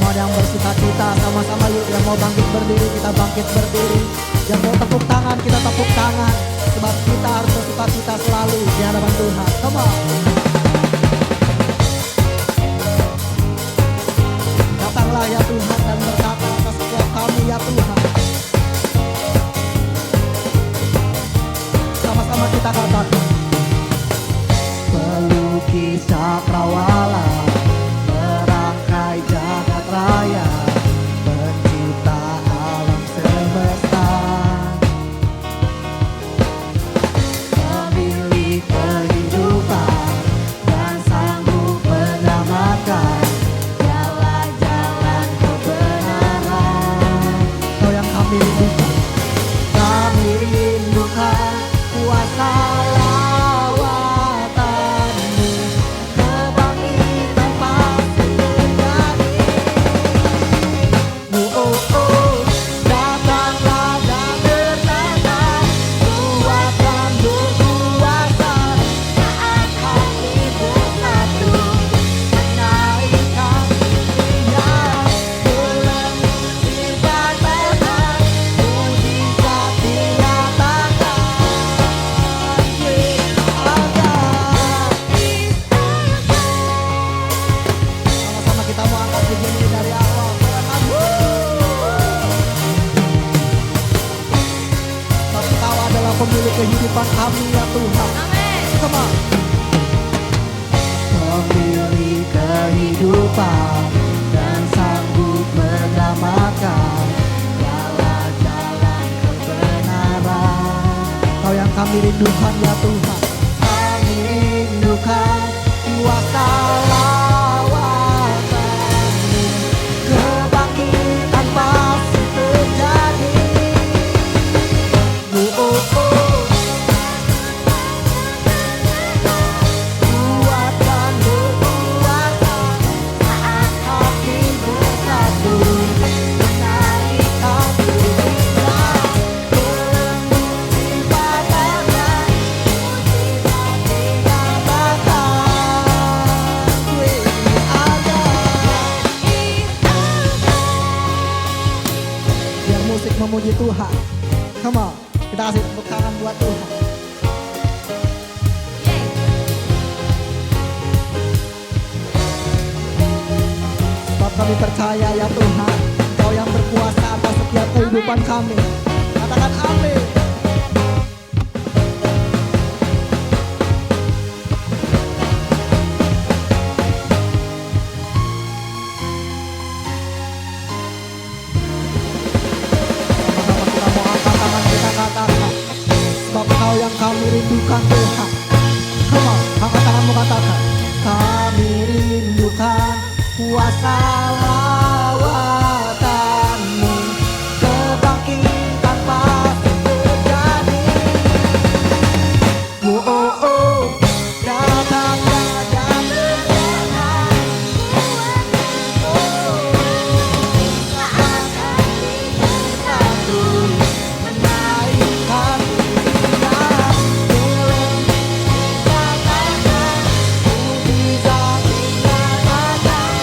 Mohon yang bersuka-cita sama-sama yuk. Yang mau bangkit berdiri kita bangkit berdiri. Yang mau tepuk tangan kita tepuk tangan. Sebab kita harus bersuka-cita selalu di hadapan Tuhan. Come on. Datanglah ya Tuhan dan berkata atas setiap kami ya Tuhan. Sama-sama kita katakan. Pelukis cakrawala, merangkai jagat raya, pencipta alam semesta, pemilik kehidupan dan sanggup menyelamatkan jalan-jalan kebenaran. Kau yang kami rindukan, kami rindukan kuasa lawatanmu, kebangkitan pasti terjadi. Datanglah dan bertanda, kuatkan berkuasa saat hati bersatu, menaikkan pujian, belenggu sifat Tuhan, mujizat dinyatakan. Sama-sama kita mau angkat pujian ini dari awal. Tapi Kau adalah pemilik kehidupan kami ya Tuhan. Come on. Pemilik kehidupan dan sanggup menyelamatkan jalan-jalan kebenaran. Kau yang kami rindukan ya Tuhan. Kami rindukan kuasa lawatanmu, kebangkitan pasti terjadi. Kuatkan berkuasa saat hati bersatu, menaikkan pujian, belenggu sifat Tuhan, mujizat dinyatakan. Ini ada. Biar musik memuji Tuhan. Come on, kita kasih tepuk tangan buat Tuhan. Sebab kami percaya ya Tuhan, Kau yang berkuasa atas setiap kehidupan kami. Katakan amin. Sama-sama kita mau angkat tangan kita katakan. Sebab Kau yang kami rindukan Tuhan. Come on, angkat tanganmu katakan. Kami rindukan kuasa lawatanmu, kebangkitan pasti terjadi. Datanglah dan bertanda, saat hati bersatu, menaikkan pujian, belenggu dinyatakan, mujizat dinyatakan.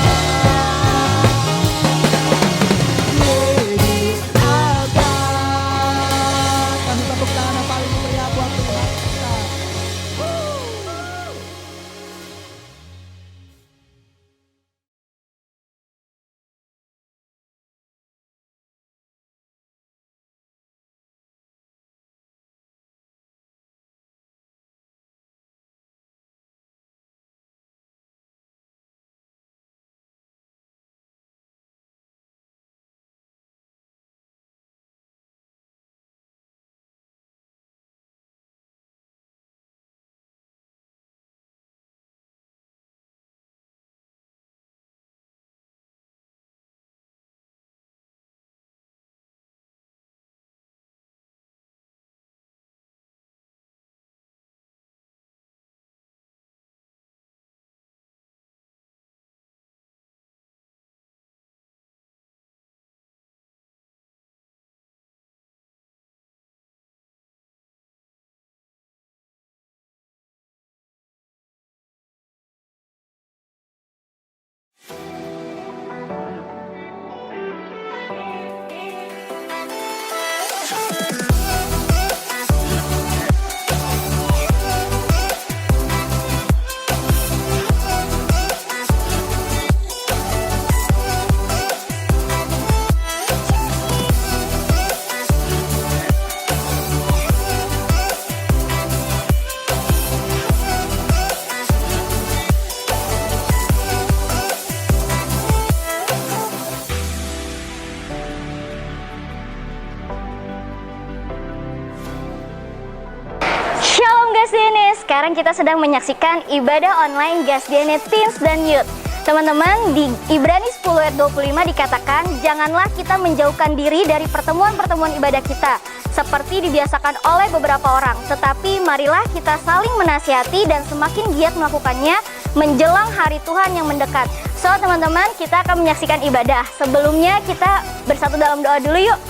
sekarang kita sedang menyaksikan ibadah online GasDNet Teens dan Youth. Teman-teman, di Ibrani 10 ayat 25 dikatakan, janganlah kita menjauhkan diri dari pertemuan-pertemuan ibadah kita, seperti dibiasakan oleh beberapa orang. Tetapi marilah kita saling menasihati dan semakin giat melakukannya menjelang hari Tuhan yang mendekat. So, teman-teman, kita akan menyaksikan ibadah. Sebelumnya kita bersatu dalam doa dulu yuk.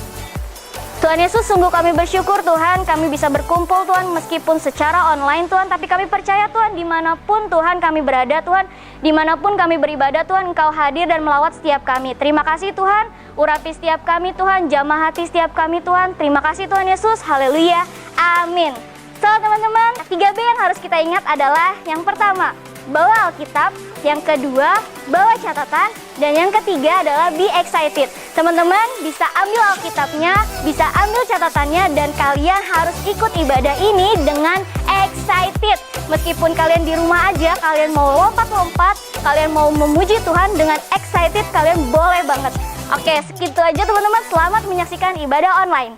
Tuhan Yesus, sungguh kami bersyukur Tuhan, kami bisa berkumpul Tuhan meskipun secara online Tuhan, tapi kami percaya Tuhan dimanapun Tuhan kami berada Tuhan, dimanapun kami beribadah Tuhan, Engkau hadir dan melawat setiap kami. Terima kasih Tuhan, urapi setiap kami Tuhan, jamah hati setiap kami Tuhan. Terima kasih Tuhan Yesus, haleluya, amin. So teman-teman, 3B yang harus kita ingat adalah yang pertama, bawa Alkitab, yang kedua, bawa catatan, dan yang ketiga adalah be excited. Teman-teman bisa ambil Alkitabnya, bisa ambil catatannya, dan kalian harus ikut ibadah ini dengan excited. Meskipun kalian di rumah aja, kalian mau lompat-lompat, kalian mau memuji Tuhan dengan excited, kalian boleh banget. Oke, segitu aja teman-teman, selamat menyaksikan ibadah online.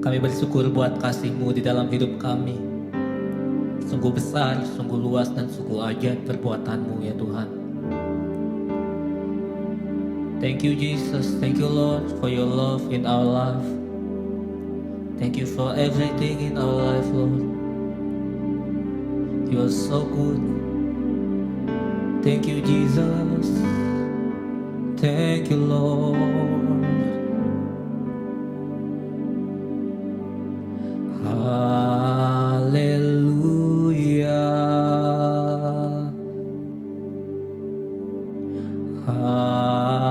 Kami bersyukur buat kasih-Mu di dalam hidup kami. Sungguh besar, sungguh luas, dan sungguh ajaib perbuatan-Mu ya Tuhan. Thank you Jesus, thank you Lord for your love in our life. Thank you for everything in our life Lord. You are so good. Thank you Jesus. Thank you Lord. Hallelujah. Hallelujah.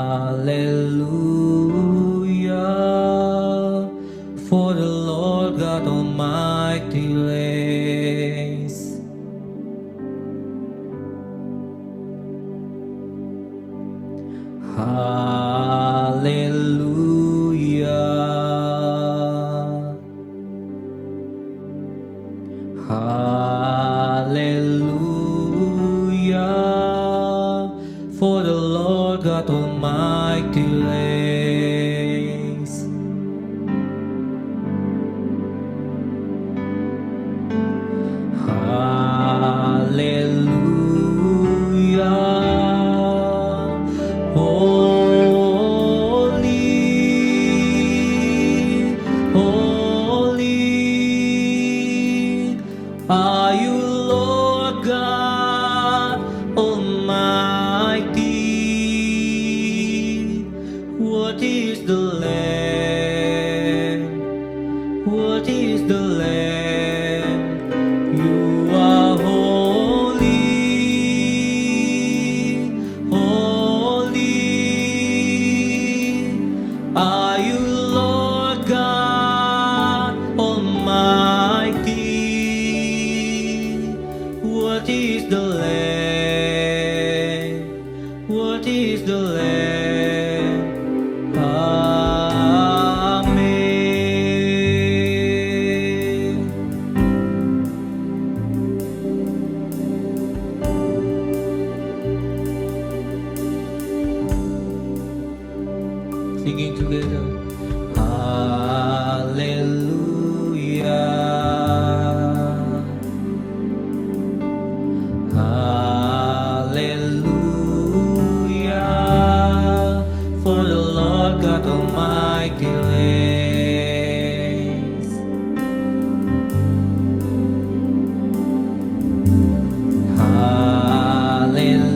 For the Lord God Almighty reigns. Hallelujah. Hallelujah, for the Lord God Almighty reigns. Hallelujah, holy, holy are you, Lord God Almighty. What is the Lamb? What is the Lamb? You are holy, holy are you, Lord God Almighty. What is the Lamb? What is the Lamb? Amen. Singing together. Hallelujah. Hallelujah, for the Lord God Almighty reigns. Hallelujah.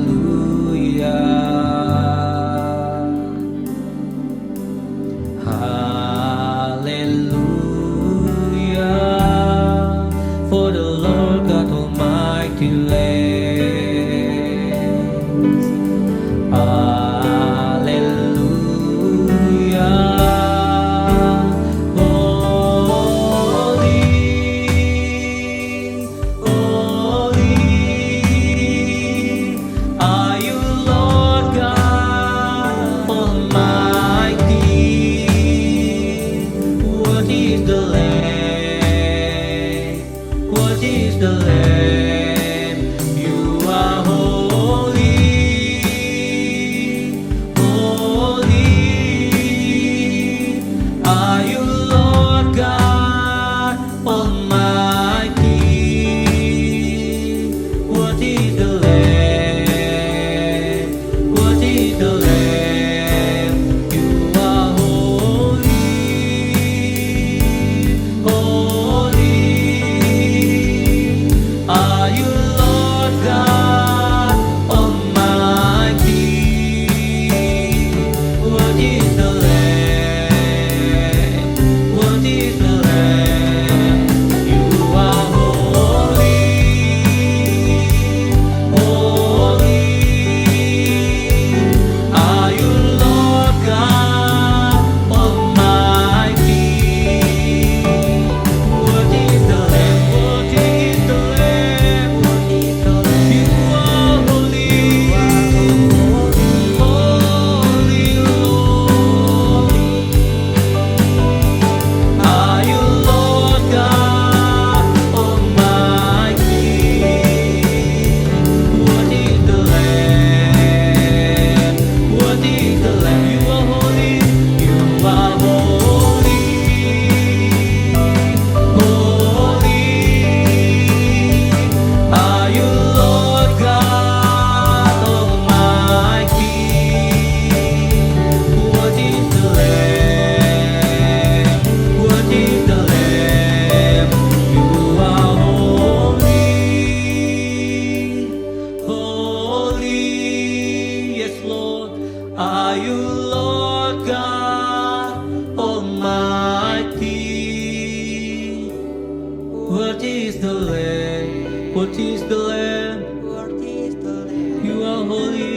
holy.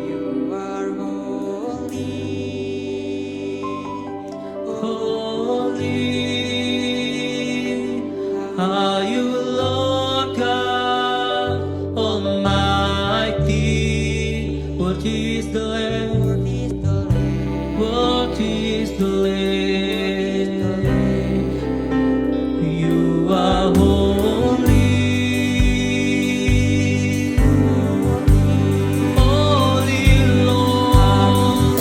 You are holy. Holy are you, Lord God Almighty. Worthy is the Lamb. Worthy is the Lamb. You are holy. Holy Lord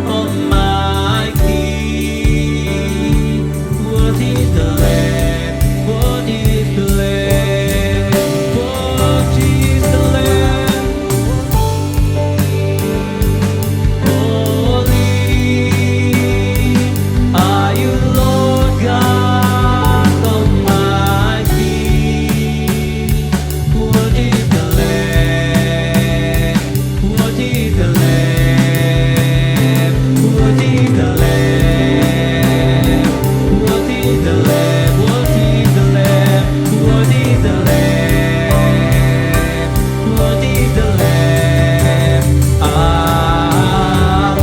Almighty. Worthy is the Lamb. Worthy is the Lamb. Worthy is the Lamb. Holy are you, Lord God Almighty. Worthy is the Lamb. Worthy is the Lamb. Worthy is the Lamb. Worthy is the Lamb. Worthy is the Lamb. Worthy is the Lamb. Worthy is the Lamb. Amin.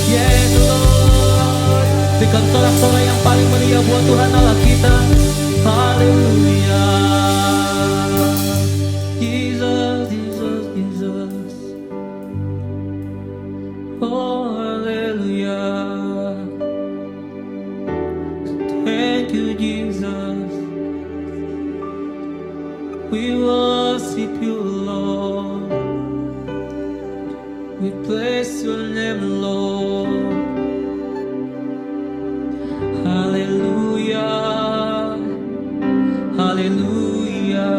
Yes Lord, berikan sorak-sorai yang paling meriah buat Tuhan Allah kita. Haleluya. Jesus, Jesus, Jesus. Oh haleluya. Thank you Jesus. We worship you Lord. We bless your name Lord. Haleluya. Haleluya.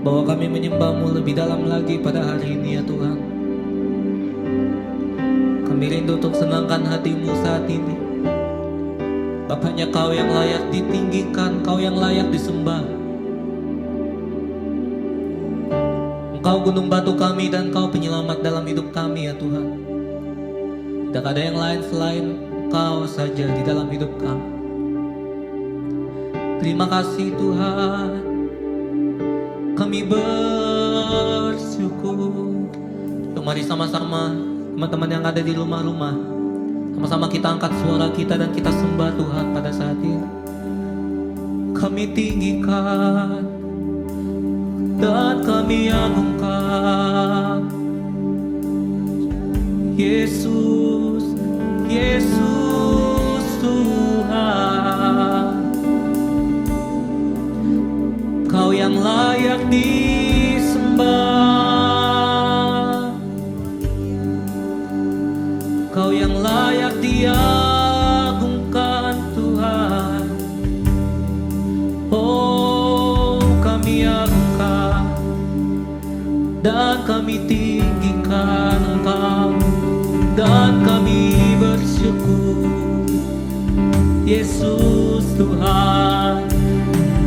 Bahwa kami menyembah-Mu lebih dalam lagi pada hari ini ya Tuhan. Kami rindu untuk senangkan hati-Mu saat ini. Bapaknya Kau yang layak ditinggikan, Kau yang layak disembah. Engkau gunung batu kami dan Kau penyelamat dalam hidup kami ya Tuhan. Tidak ada yang lain selain Kau saja di dalam hidup kami. Terima kasih Tuhan. Kami bersyukur. Yuk mari sama-sama teman-teman yang ada di rumah-rumah, sama-sama kita angkat suara kita dan kita sembah Tuhan pada saat ini. Kami tinggikan dan kami agungkan Yesus, Yesus Tuhan. Kau yang layak disembah, Kau yang layak diagungkan Tuhan. Oh kami agungkan dan kami tinggikan Engkau, dan kami bersyukur Yesus Tuhan.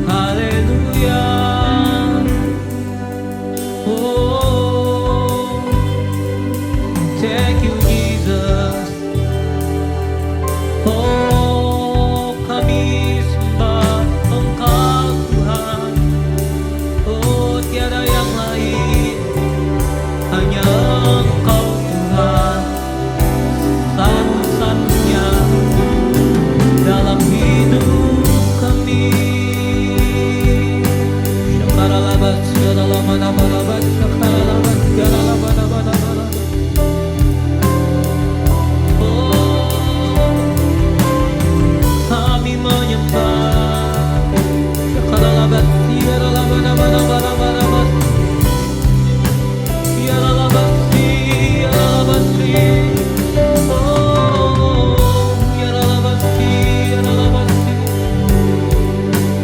Haleluya. Oh thank you Jesus. Oh kami sembah Engkau Tuhan. Oh tiada yang lain, hanya Engkau Tuhan, satu-satunya dalam hidup kami. Syakaralabat, syaralamanabalabat, syakaralabat, syaralamanabalabat. Oh kami menyembah. Syakaralabat, syaralamanabalabat.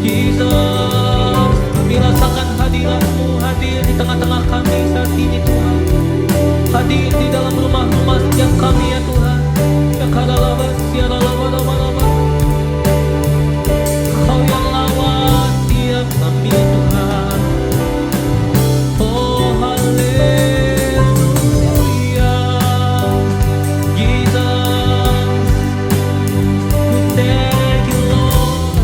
Jesus, kami rasakan hadirat-Mu hadir di tengah-tengah kami saat ini Tuhan. Hadir di dalam rumah-rumah setiap kami ya Tuhan. Kau yang lawan tiap kami Tuhan. Oh haleluya. Jesus, we thank you Lord.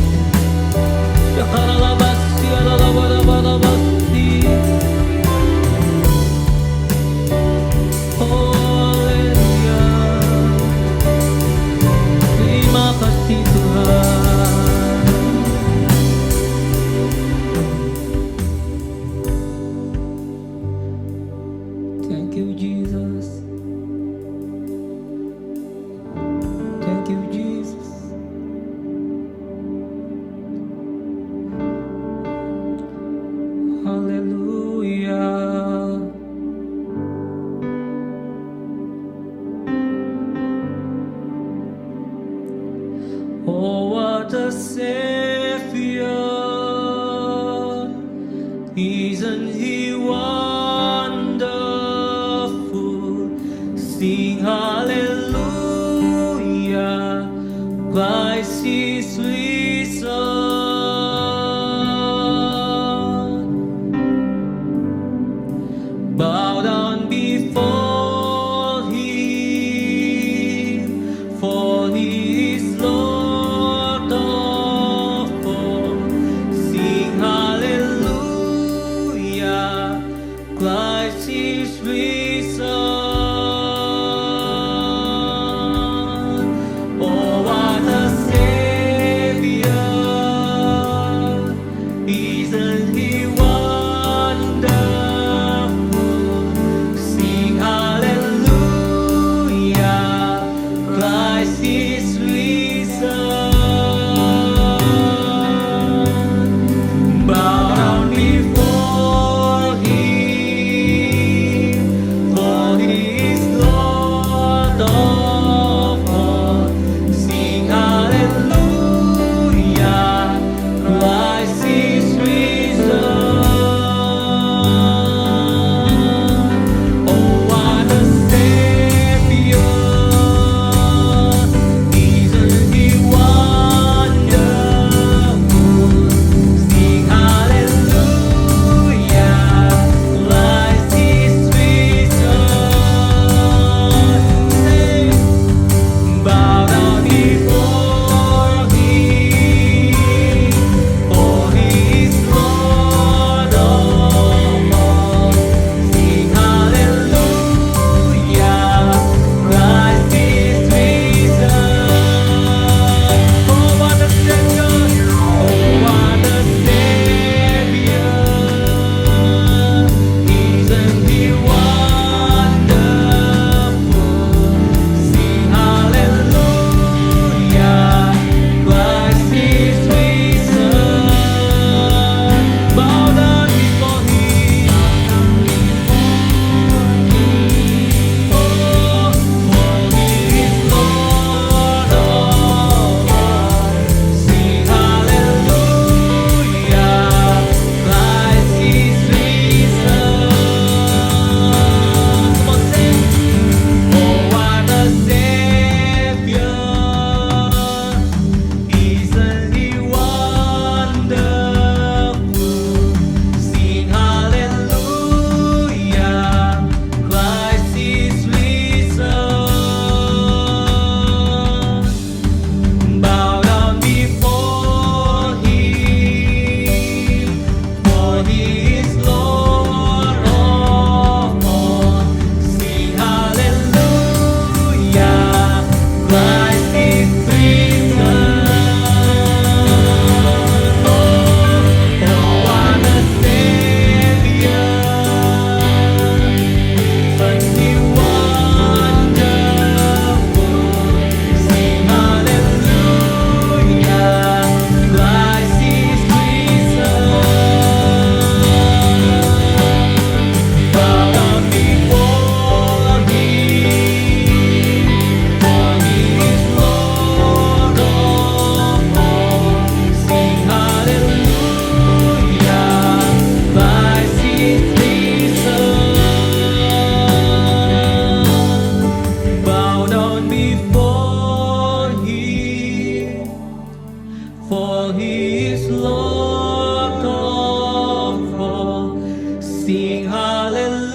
is Lord of all. Sing hallelujah,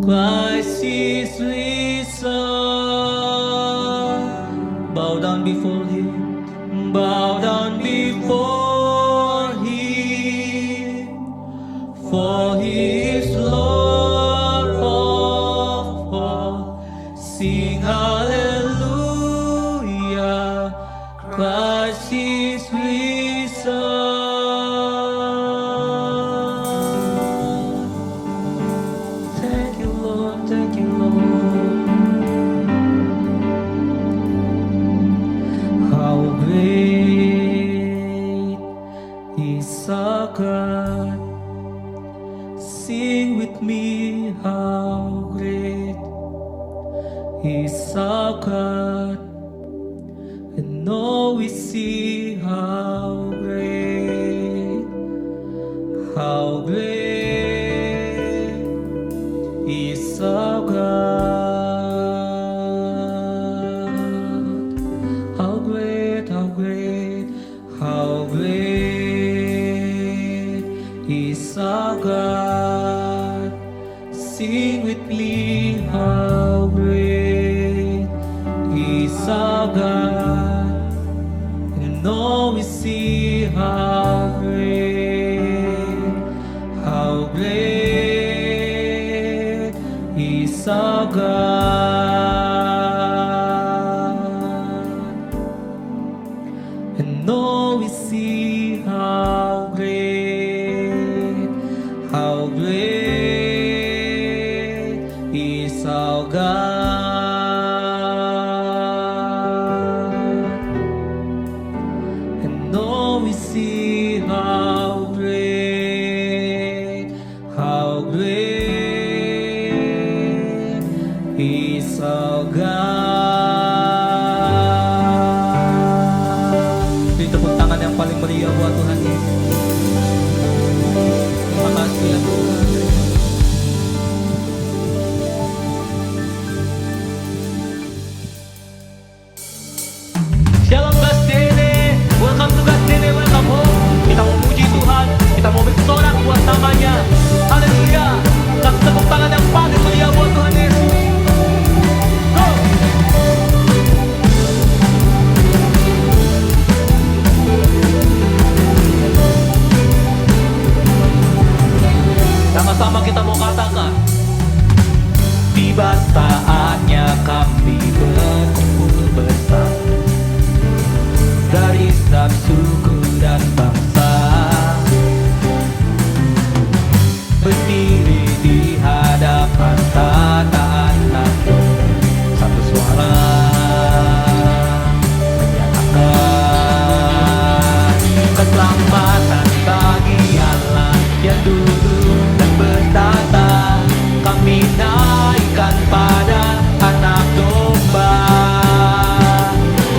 Christ is risen. Bow down before him, bow down before him, for he is Lord of all. Sing hallelujah, Christ is risen. Thank you, Lord, thank you, Lord. How great is our God. Sing with me, how great is our God. And now we see how great is our God. How great, how great, how great is our God. Sing with me, how great is our God. And now we see how great is our God. And now we see how great is our God. And now we see how great is our God. Beri tepuk tangan yang paling meriah buat Tuhan Yesus. Terima kasih ya Tuhan. Shalom Gasdene, welcome to Gasdene, welcome home. Kita mau puji Tuhan, kita mau bersorak buat namanya. Haleluya. Kasih tepuk tangan yang paling meriah buat Tuhan Yesus. Go! Sama-sama kita mau katakan, tiba saatnya kami berkumpul bersama dari setiap suku dan bangsa, berdiri di hadapan tatanan satu suara menyatakan keselamatan bagi Allah yang dulu dan bertata. Kami naikkan pada anak domba,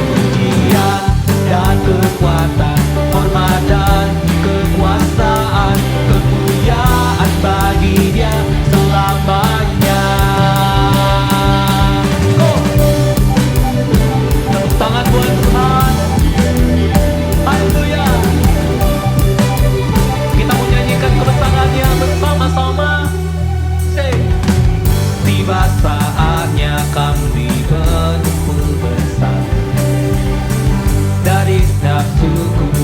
pujian dan kekuatan, hormat dan kekuasaan, kemuliaan bagi Dia selamanya. Go! Tepuk tangan buat Tuhan. Haleluya. Kita mau nyanyikan kebesarannya bersama-sama. Say. Tiba saatnya kami berkumpul bersama dari setiap suku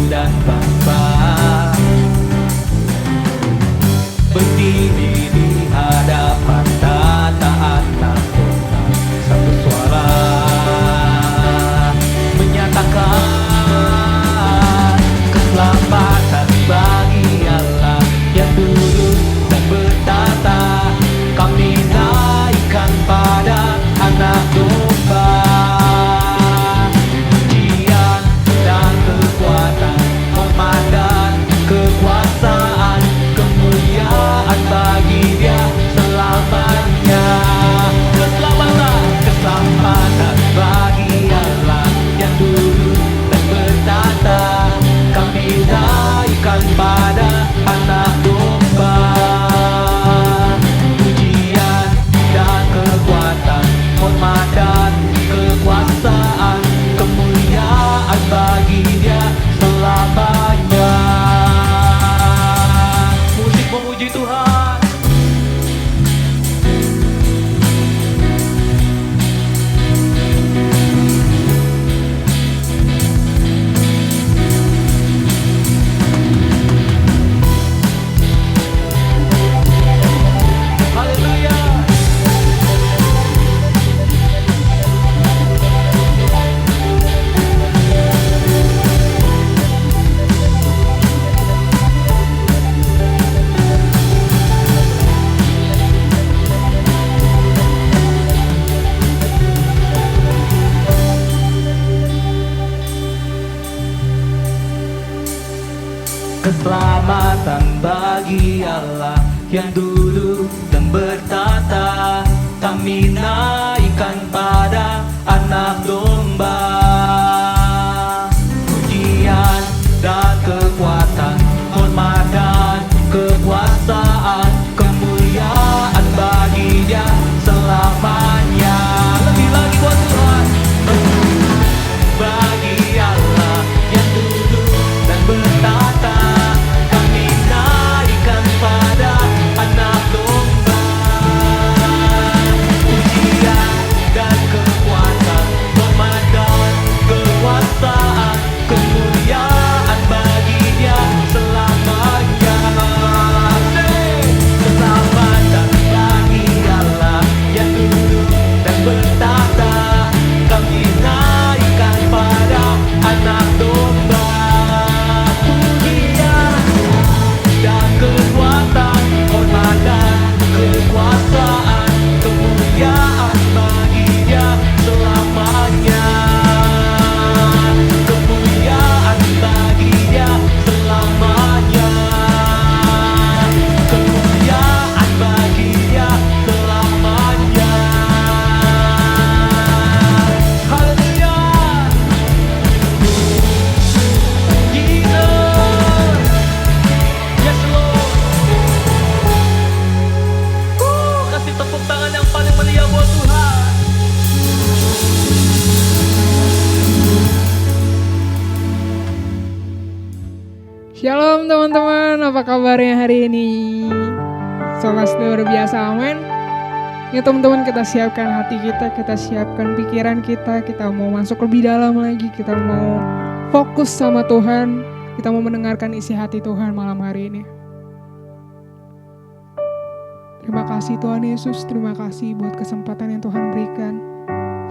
keselamatan bagi Allah yang duduk dan bertata. Kami naikkan pada anak domba. Pujian dan kekuatan, hormat dan kekuasaan, kemuliaan bagi Dia selamanya. Lebih lagi buat Tuhan, bagi Allah yang duduk dan bertata. Kami naikkan pada anak domba. Pujian dan kekuatan, hormat dan kekuasaan, kemuliaan bagi Dia selamanya. Keselamatan bagi Allah yang duduk dan bertata. Kami naikkan pada anak domba. Pujian dan kekuatan, hormat dan kekuasaan, kemuliaan bagi Dia selamanya. Kemuliaan bagi Dia selamanya. Kemuliaan bagi Dia selamanya. Haleluya. Jesus. Yes Lord. Kasih tepuk tangan yang paling meriah buat Tuhan. Shalom teman-teman, apa kabarnya hari ini? Solas luar biasa, amin. Ya teman-teman, kita siapkan hati kita siapkan pikiran kita mau masuk lebih dalam lagi, kita mau fokus sama Tuhan, kita mau mendengarkan isi hati Tuhan malam hari ini. Terima kasih Tuhan Yesus, terima kasih buat kesempatan yang Tuhan berikan.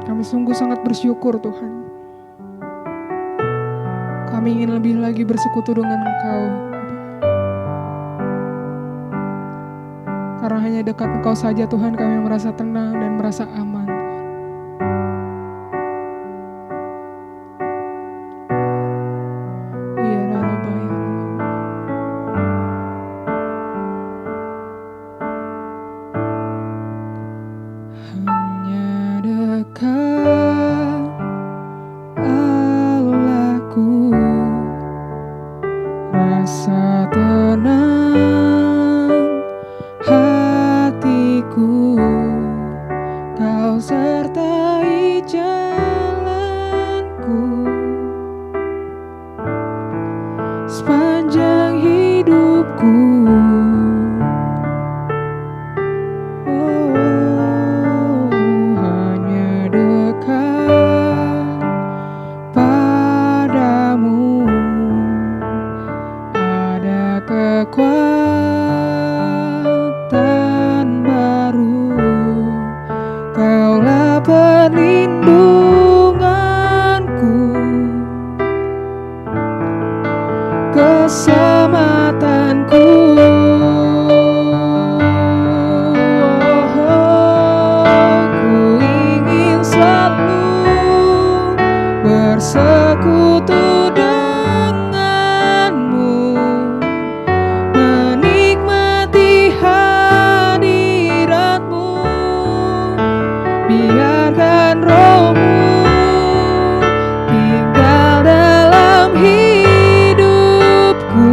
Kami sungguh sangat bersyukur Tuhan. Kami ingin lebih lagi bersekutu dengan Engkau. Karena hanya dekat Engkau saja Tuhan kami merasa tenang dan merasa aman. Iya, Rabaya. Hanya dekat Allahku, rasa tenang hatiku, Kau sertai jalanku sepanjang hidupku. Oh, hanya dekat padamu ada kekuatan baru. Kaulah perlindunganku, keselamatanku. Ku ingin selalu bersekutu denganmu, menikmati hadiratmu. Biarkan rohmu tinggal dalam hidupku.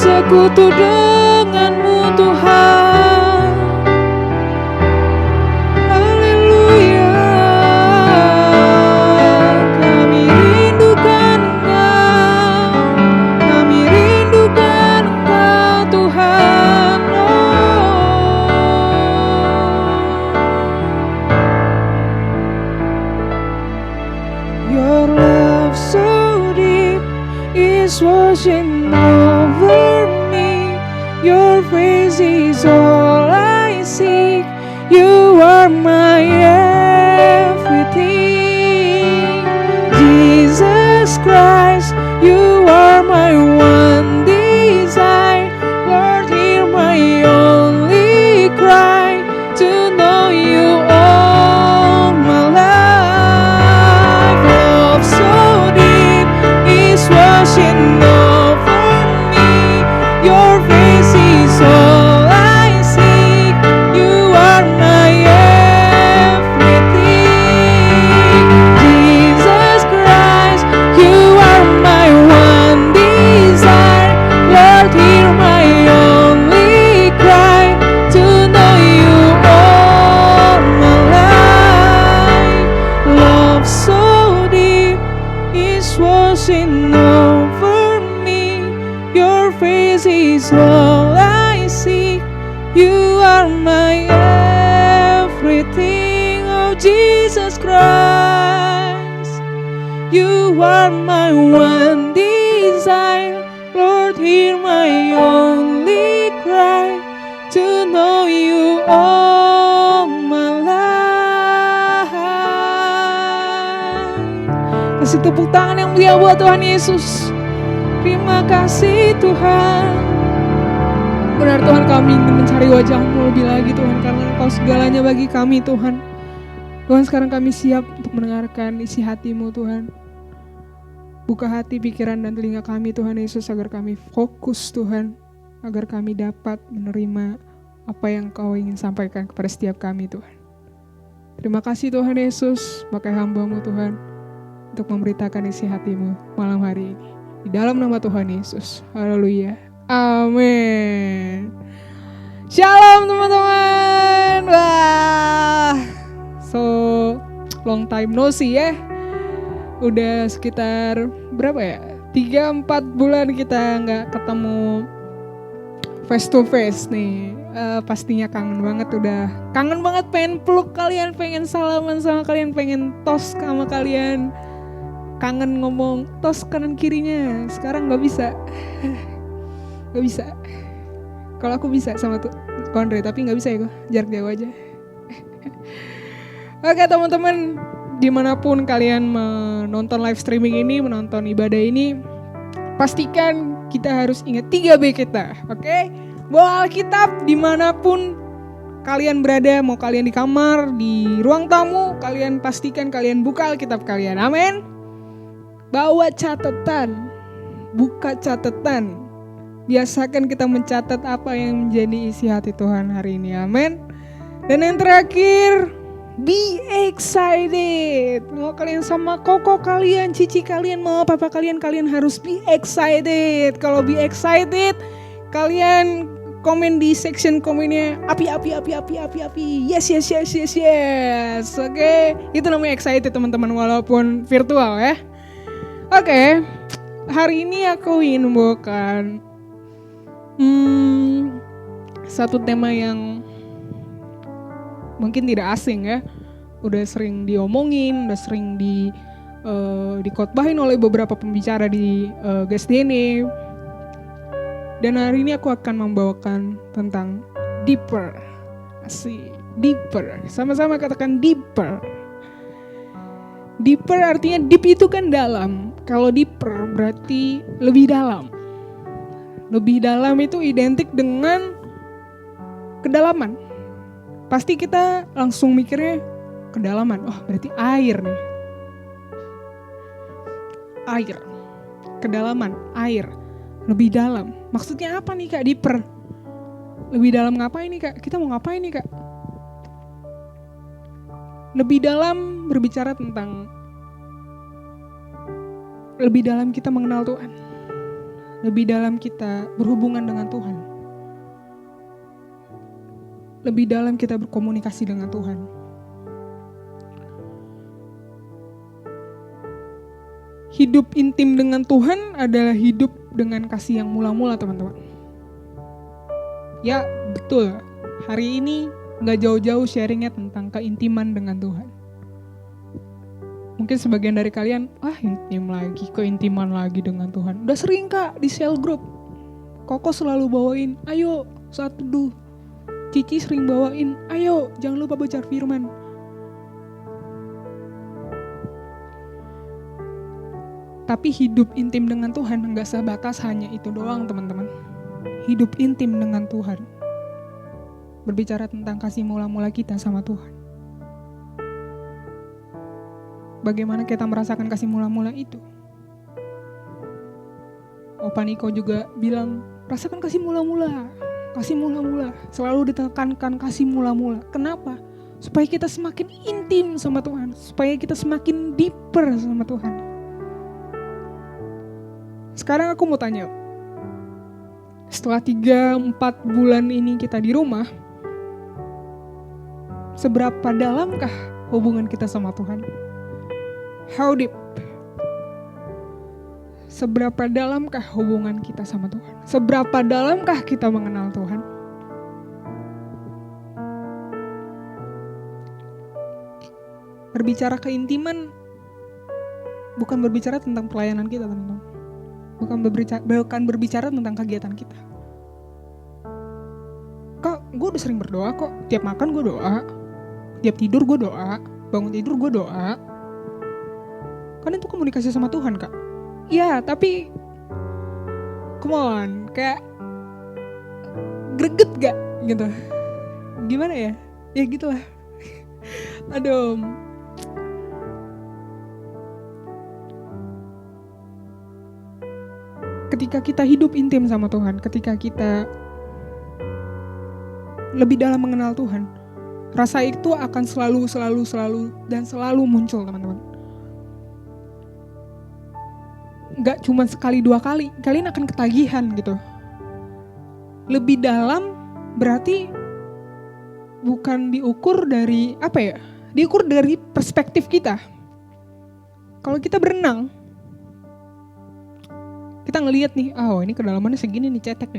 bersekutu denganmu Tuhan. Haleluya, kami rindukan Engkau, kami rindukan Engkau Tuhan. Your love so deep is washing over me. Your face is all I seek. You are my everything. Jesus Christ, you are my one desire. Lord, hear my only cry to know you all my life. Love so deep is washing over me. Your face is all I seek. You are my everything. Jesus Christ, you are my one desire. Lord, hear my only cry to know you all my life. Love so deep is washing over me. Your face is all I seek. You are my everything, oh Jesus Christ. You are my one desire. Lord, hear my only cry to know you all my life. Kasih tepuk tangan yang mulia buat Tuhan Yesus. Terima kasih Tuhan. Benar Tuhan, kami ingin mencari wajah-Mu lebih lagi Tuhan, karena Engkau segalanya bagi kami Tuhan. Tuhan, sekarang kami siap untuk mendengarkan isi hati-Mu Tuhan. Buka hati, pikiran, dan telinga kami Tuhan Yesus, agar kami fokus Tuhan, agar kami dapat menerima apa yang Kau ingin sampaikan kepada setiap kami Tuhan. Terima kasih Tuhan Yesus, pakai hamba-Mu Tuhan, untuk memberitakan isi hati-Mu malam hari ini. Di dalam nama Tuhan Yesus, haleluya, amin. Shalom teman-teman. Wah, so long time no see ya. Udah sekitar berapa ya? 3-4 bulan kita nggak ketemu face to face nih. Pastinya kangen banget, udah kangen banget, pengen peluk kalian, pengen salaman sama kalian, pengen tos sama kalian, kangen ngomong tos kanan kirinya. Sekarang nggak bisa. Nggak bisa. Kalau aku bisa sama tuh Kondre, tapi nggak bisa ya kok, jarak jauh aja. Oke teman-teman, dimanapun kalian menonton live streaming ini, menonton ibadah ini, pastikan kita harus ingat 3B kita, oke? Bawa Alkitab dimanapun kalian berada, mau kalian di kamar, di ruang tamu, kalian pastikan kalian buka Alkitab kalian, amin? Bawa catatan, buka catatan. Biasakan kita mencatat apa yang menjadi isi hati Tuhan hari ini, amin. Dan yang terakhir, be excited. Mau kalian sama koko kalian, cici kalian, mau papa kalian, kalian harus be excited. Kalau be excited, kalian komen di section komennya api. Yes. Oke, itu namanya excited teman-teman, walaupun virtual ya. Oke, hari ini aku ingin membawakan satu tema yang mungkin tidak asing ya, udah sering diomongin, udah sering dikotbahin oleh beberapa pembicara di GSDN. Dan hari ini aku akan membawakan tentang deeper. Asik, deeper. Sama-sama katakan deeper. Deeper artinya deep itu kan dalam. Kalau deeper berarti lebih dalam. Lebih dalam itu identik dengan kedalaman. Pasti kita langsung mikirnya kedalaman. Oh, berarti air nih. Air. Kedalaman, air. Lebih dalam. Maksudnya apa nih Kak deeper? Lebih dalam ngapain nih Kak? Kita mau ngapain nih Kak? Lebih dalam berbicara tentang lebih dalam kita mengenal Tuhan. lebih dalam kita berhubungan dengan Tuhan. Lebih dalam kita berkomunikasi dengan Tuhan. Hidup intim dengan Tuhan adalah hidup dengan kasih yang mula-mula, teman-teman. Ya, betul. Hari ini gak jauh-jauh sharingnya tentang keintiman dengan Tuhan. Mungkin sebagian dari kalian, intim lagi, keintiman lagi dengan Tuhan. Udah sering kak di cell group. Koko selalu bawain, ayo saat teduh. Cici sering bawain, ayo jangan lupa baca firman. Tapi hidup intim dengan Tuhan gak sebatas hanya itu doang, teman-teman. Hidup intim dengan Tuhan berbicara tentang kasih mula-mula kita sama Tuhan. Bagaimana kita merasakan kasih mula-mula itu? Opa Niko juga bilang, rasakan kasih mula-mula. Kasih mula-mula. Selalu ditekankan kasih mula-mula. Kenapa? Supaya kita semakin intim sama Tuhan. Supaya kita semakin deeper sama Tuhan. Sekarang aku mau tanya. Setelah 3-4 bulan ini kita di rumah, seberapa dalamkah hubungan kita sama Tuhan? How deep? Seberapa dalamkah hubungan kita sama Tuhan? Seberapa dalamkah kita mengenal Tuhan? Berbicara keintiman bukan berbicara tentang pelayanan kita, teman-teman. Bukan berbicara tentang kegiatan kita. Kak, gue udah sering berdoa kok. Tiap makan gue doa. Tiap tidur gue doa. Bangun tidur gue doa. Kan itu komunikasi sama Tuhan, Kak. Ya, tapi come on, kayak greget gak gitu. Gimana ya? Ya gitulah. Aduh. Ketika kita hidup intim sama Tuhan, ketika kita lebih dalam mengenal Tuhan, rasa itu akan selalu muncul, teman-teman. Gak cuma sekali 2 kali, kalian akan ketagihan gitu. Lebih dalam berarti bukan diukur dari diukur dari perspektif kita. Kalau kita berenang, kita ngelihat nih, ini kedalamannya segini nih, cetek.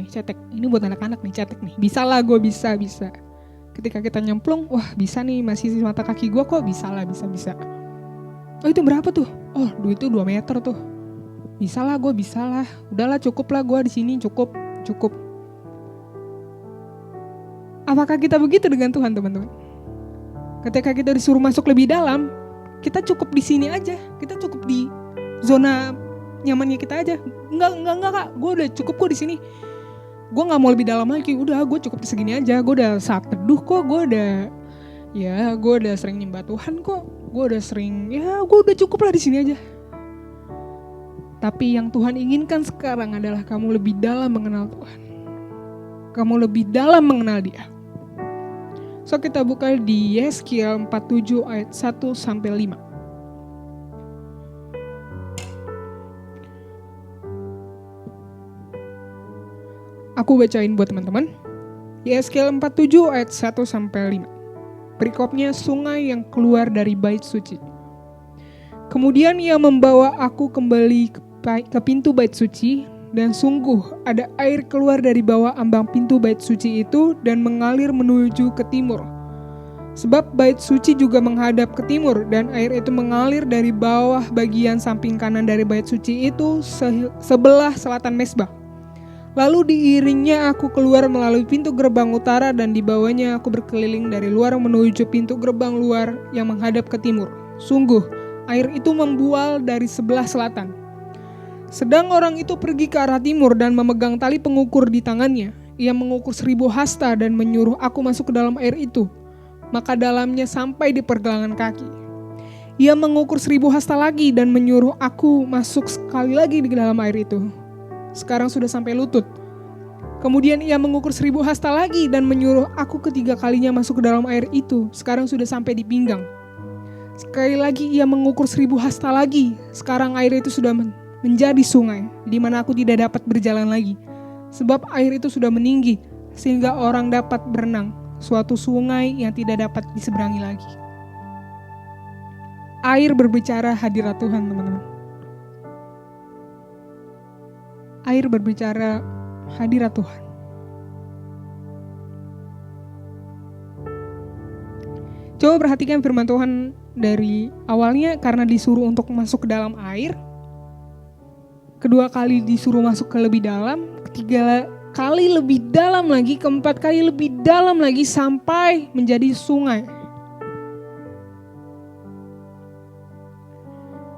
Ini buat anak-anak nih, cetek nih. Bisa lah gue, bisa. Ketika kita nyemplung, bisa nih, masih mata kaki gue kok, bisa. Oh itu berapa tuh? Oh itu 2 meter tuh. Bisa lah. Udahlah, cukup lah gue di sini, cukup. Apakah kita begitu dengan Tuhan, teman-teman? Ketika kita disuruh masuk lebih dalam, kita cukup di sini aja. Kita cukup di zona nyamannya kita aja. Enggak kak, gue udah cukup kok di sini. Gue nggak mau lebih dalam lagi. Udah, gue cukup di segini aja. Gue udah saat teduh kok. Gue udah sering nyembah Tuhan kok. Gue udah cukup lah di sini aja. Tapi yang Tuhan inginkan sekarang adalah kamu lebih dalam mengenal Tuhan. Kamu lebih dalam mengenal Dia. So kita buka di Yeskiel 47 ayat 1-5. Aku bacain buat teman-teman. Yeskiel 47 ayat 1-5. Perikopnya sungai yang keluar dari bait suci. Kemudian ia membawa aku kembali ke pintu bait suci, dan sungguh ada air keluar dari bawah ambang pintu bait suci itu dan mengalir menuju ke timur. Sebab bait suci juga menghadap ke timur, dan air itu mengalir dari bawah bagian samping kanan dari bait suci itu sebelah selatan mezbah. Lalu diiringnya aku keluar melalui pintu gerbang utara, dan di bawahnya aku berkeliling dari luar menuju pintu gerbang luar yang menghadap ke timur. Sungguh, air itu membual dari sebelah selatan. Sedang orang itu pergi ke arah timur dan memegang tali pengukur di tangannya. Ia mengukur 1000 hasta dan menyuruh aku masuk ke dalam air itu. Maka dalamnya sampai di pergelangan kaki. Ia mengukur 1000 hasta lagi dan menyuruh aku masuk sekali lagi di dalam air itu. Sekarang sudah sampai lutut. Kemudian ia mengukur 1000 hasta lagi dan menyuruh aku ketiga kalinya masuk ke dalam air itu. Sekarang sudah sampai di pinggang. Sekali lagi ia mengukur 1000 hasta lagi. Sekarang air itu sudah menjadi sungai, di mana aku tidak dapat berjalan lagi. Sebab air itu sudah meninggi, sehingga orang dapat berenang, suatu sungai yang tidak dapat diseberangi lagi. Air berbicara hadirat Tuhan, teman-teman. Air berbicara hadirat Tuhan. Coba perhatikan firman Tuhan dari awalnya, karena disuruh untuk masuk ke dalam air. Kedua kali disuruh masuk ke lebih dalam. Ketiga kali lebih dalam lagi. Keempat kali lebih dalam lagi sampai menjadi sungai.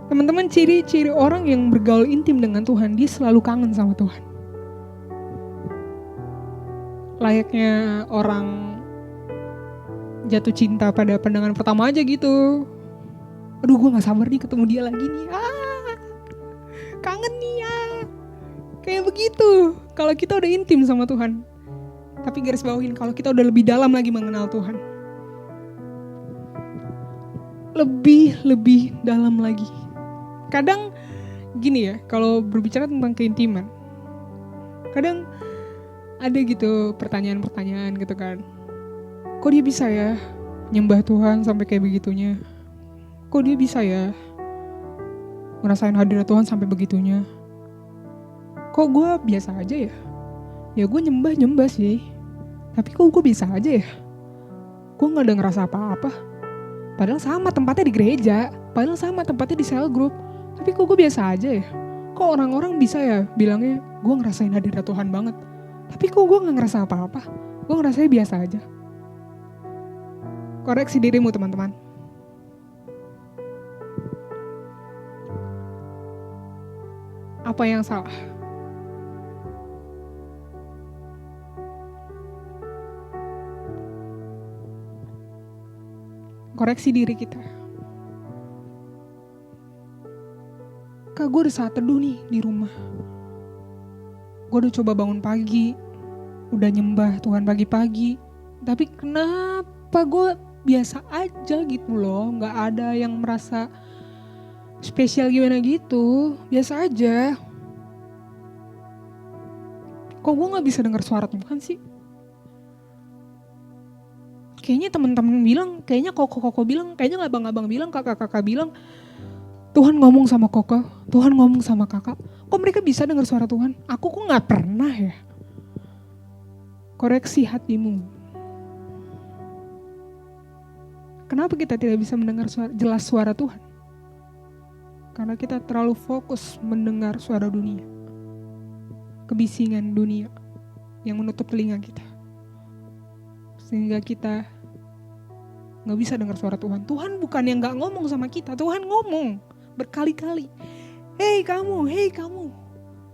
Teman-teman, ciri-ciri orang yang bergaul intim dengan Tuhan, dia selalu kangen sama Tuhan. Layaknya orang jatuh cinta pada pandangan pertama aja gitu. Aduh, gue gak sabar nih ketemu dia lagi nih. Kangen nih ya. Kayak begitu kalau kita udah intim sama Tuhan. Tapi garis bawahin, kalau kita udah lebih dalam lagi mengenal Tuhan, lebih dalam lagi. Kadang gini ya, kalau berbicara tentang keintiman, kadang ada gitu pertanyaan-pertanyaan gitu kan. Kok dia bisa ya nyembah Tuhan sampai kayak begitunya? Kok dia bisa ya ngerasain hadirat Tuhan sampai begitunya? Kok gue biasa aja ya? Ya gue nyembah sih, tapi kok gue bisa aja ya? Gue gak ada ngerasa apa-apa. Padahal sama tempatnya di gereja, padahal sama tempatnya di cell group, tapi kok gue biasa aja ya? Kok orang-orang bisa ya bilangnya gue ngerasain hadirat Tuhan banget, tapi kok gue gak ngerasa apa-apa? Gue ngerasanya biasa aja. Koreksi dirimu, teman-teman. Apa yang salah? Koreksi diri kita. Kak, gue udah saat teduh nih di rumah. Gue udah coba bangun pagi, udah nyembah Tuhan pagi-pagi, tapi kenapa gue biasa aja gitu loh, gak ada yang merasa spesial gimana gitu, biasa aja. Kok gue gak bisa dengar suara Tuhan sih? Kayaknya teman-teman bilang, kayaknya koko bilang, kayaknya abang-abang bilang, kakak-kakak bilang, Tuhan ngomong sama koko, Tuhan ngomong sama kakak. Kok mereka bisa dengar suara Tuhan? Aku kok gak pernah ya? Koreksi hatimu. Kenapa kita tidak bisa mendengar jelas suara Tuhan? Karena kita terlalu fokus mendengar suara dunia. Kebisingan dunia yang menutup telinga kita. Sehingga kita gak bisa dengar suara Tuhan. Tuhan bukan yang gak ngomong sama kita. Tuhan ngomong berkali-kali. Hei kamu.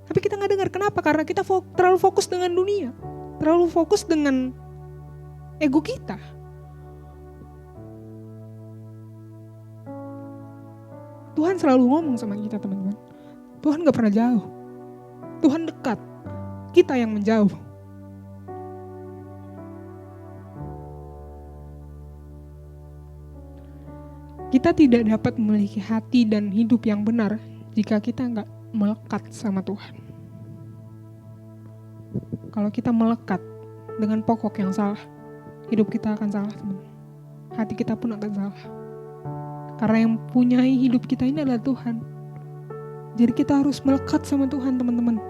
Tapi kita gak dengar. Kenapa? Karena kita terlalu fokus dengan dunia. Terlalu fokus dengan ego kita. Tuhan selalu ngomong sama kita, teman-teman. Tuhan gak pernah jauh. Tuhan dekat. Kita yang menjauh. Kita tidak dapat memiliki hati dan hidup yang benar jika kita gak melekat sama Tuhan. Kalau kita melekat dengan pokok yang salah, hidup kita akan salah, teman. Hati kita pun akan salah. Karena yang punyai hidup kita ini adalah Tuhan. Jadi kita harus melekat sama Tuhan, teman-teman.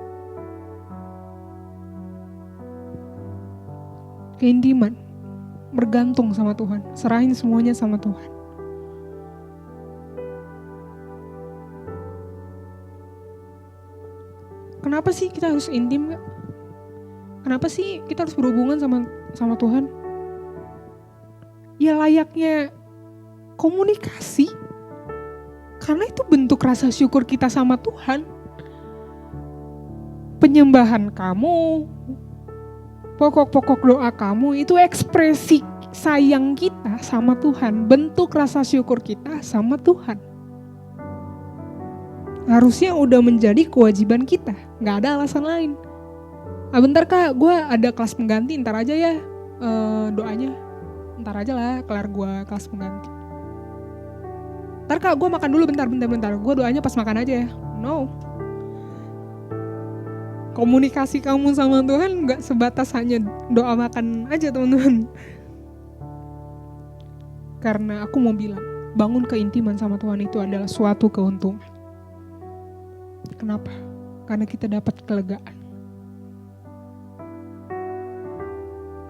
Keintiman, bergantung sama Tuhan, serahin semuanya sama Tuhan. Kenapa sih kita harus intim, gak? Kenapa sih kita harus berhubungan sama Tuhan? Ya layaknya komunikasi, karena itu bentuk rasa syukur kita sama Tuhan. Penyembahan kamu, pokok-pokok doa kamu itu ekspresi sayang kita sama Tuhan, bentuk rasa syukur kita sama Tuhan. Harusnya udah menjadi kewajiban kita, gak ada alasan lain. Bentar kak, gue ada kelas pengganti, ntar aja ya doanya, ntar aja lah kelar gue kelas pengganti. Ntar kak, gue makan dulu bentar, gue doanya pas makan aja ya. No, komunikasi kamu sama Tuhan nggak sebatas hanya doa makan aja teman-teman. Karena aku mau bilang, bangun keintiman sama Tuhan itu adalah suatu keuntungan. Kenapa? Karena kita dapat kelegaan.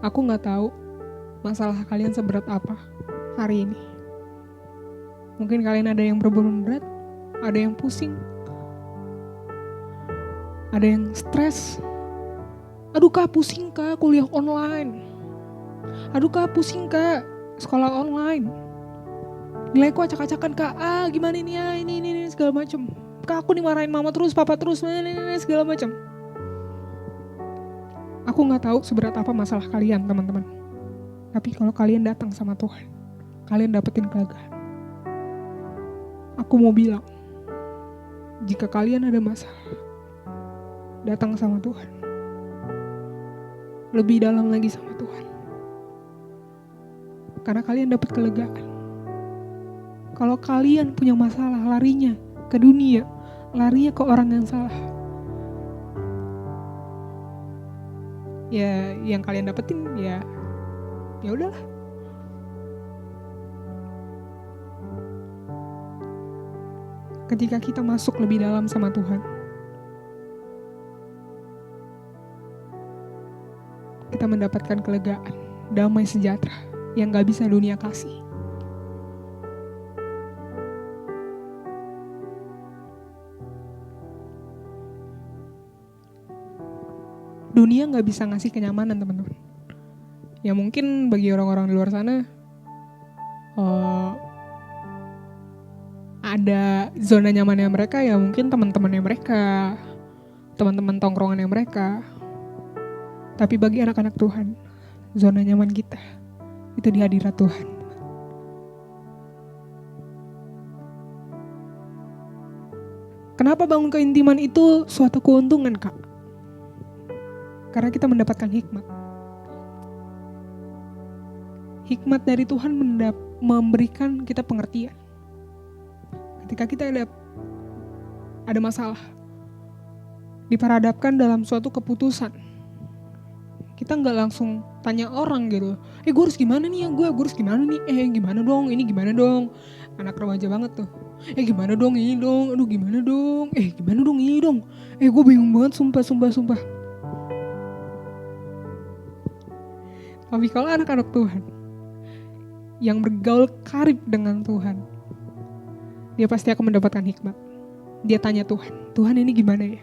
Aku nggak tahu masalah kalian seberat apa hari ini. Mungkin kalian ada yang berbelum berat, ada yang pusing, ada yang stres. Aduh kak, pusing kak kuliah online. Aduh kak, pusing kak sekolah online. Nilaiku acak-acakan kak, gimana ini ya, ini segala macem. Kak aku dimarahin mama terus, papa terus, ini segala macem. Aku gak tahu seberat apa masalah kalian teman-teman. Tapi kalau kalian datang sama Tuhan, kalian dapetin kelegaan. Aku mau bilang, jika kalian ada masalah, datang sama Tuhan. Lebih dalam lagi sama Tuhan. Karena kalian dapat kelegaan. Kalau kalian punya masalah, larinya ke dunia, larinya ke orang yang salah. Ya, yang kalian dapetin ya udahlah. Ketika kita masuk lebih dalam sama Tuhan, kita mendapatkan kelegaan, damai sejahtera yang gak bisa dunia kasih. Dunia gak bisa ngasih kenyamanan teman-teman. Ya mungkin bagi orang-orang di luar sana ada zona nyamannya mereka, ya mungkin teman-temannya mereka, teman-teman tongkrongannya mereka. Tapi bagi anak-anak Tuhan, zona nyaman kita itu di hadirat Tuhan. Kenapa bangun keintiman itu suatu keuntungan kak? Karena kita mendapatkan hikmat. Hikmat dari Tuhan memberikan kita pengertian. Ketika kita ada masalah, diperhadapkan dalam suatu keputusan, kita nggak langsung tanya orang gitu. Gue harus gimana nih ya, gue harus gimana nih? Gimana dong, ini gimana dong? Anak remaja banget tuh. Gimana dong ini dong? Aduh gimana dong? Gimana dong ini dong? Gue bingung banget, sumpah. Tapi kalau anak-anak Tuhan yang bergaul karib dengan Tuhan, dia pasti akan mendapatkan hikmat. Dia tanya Tuhan, Tuhan ini gimana ya?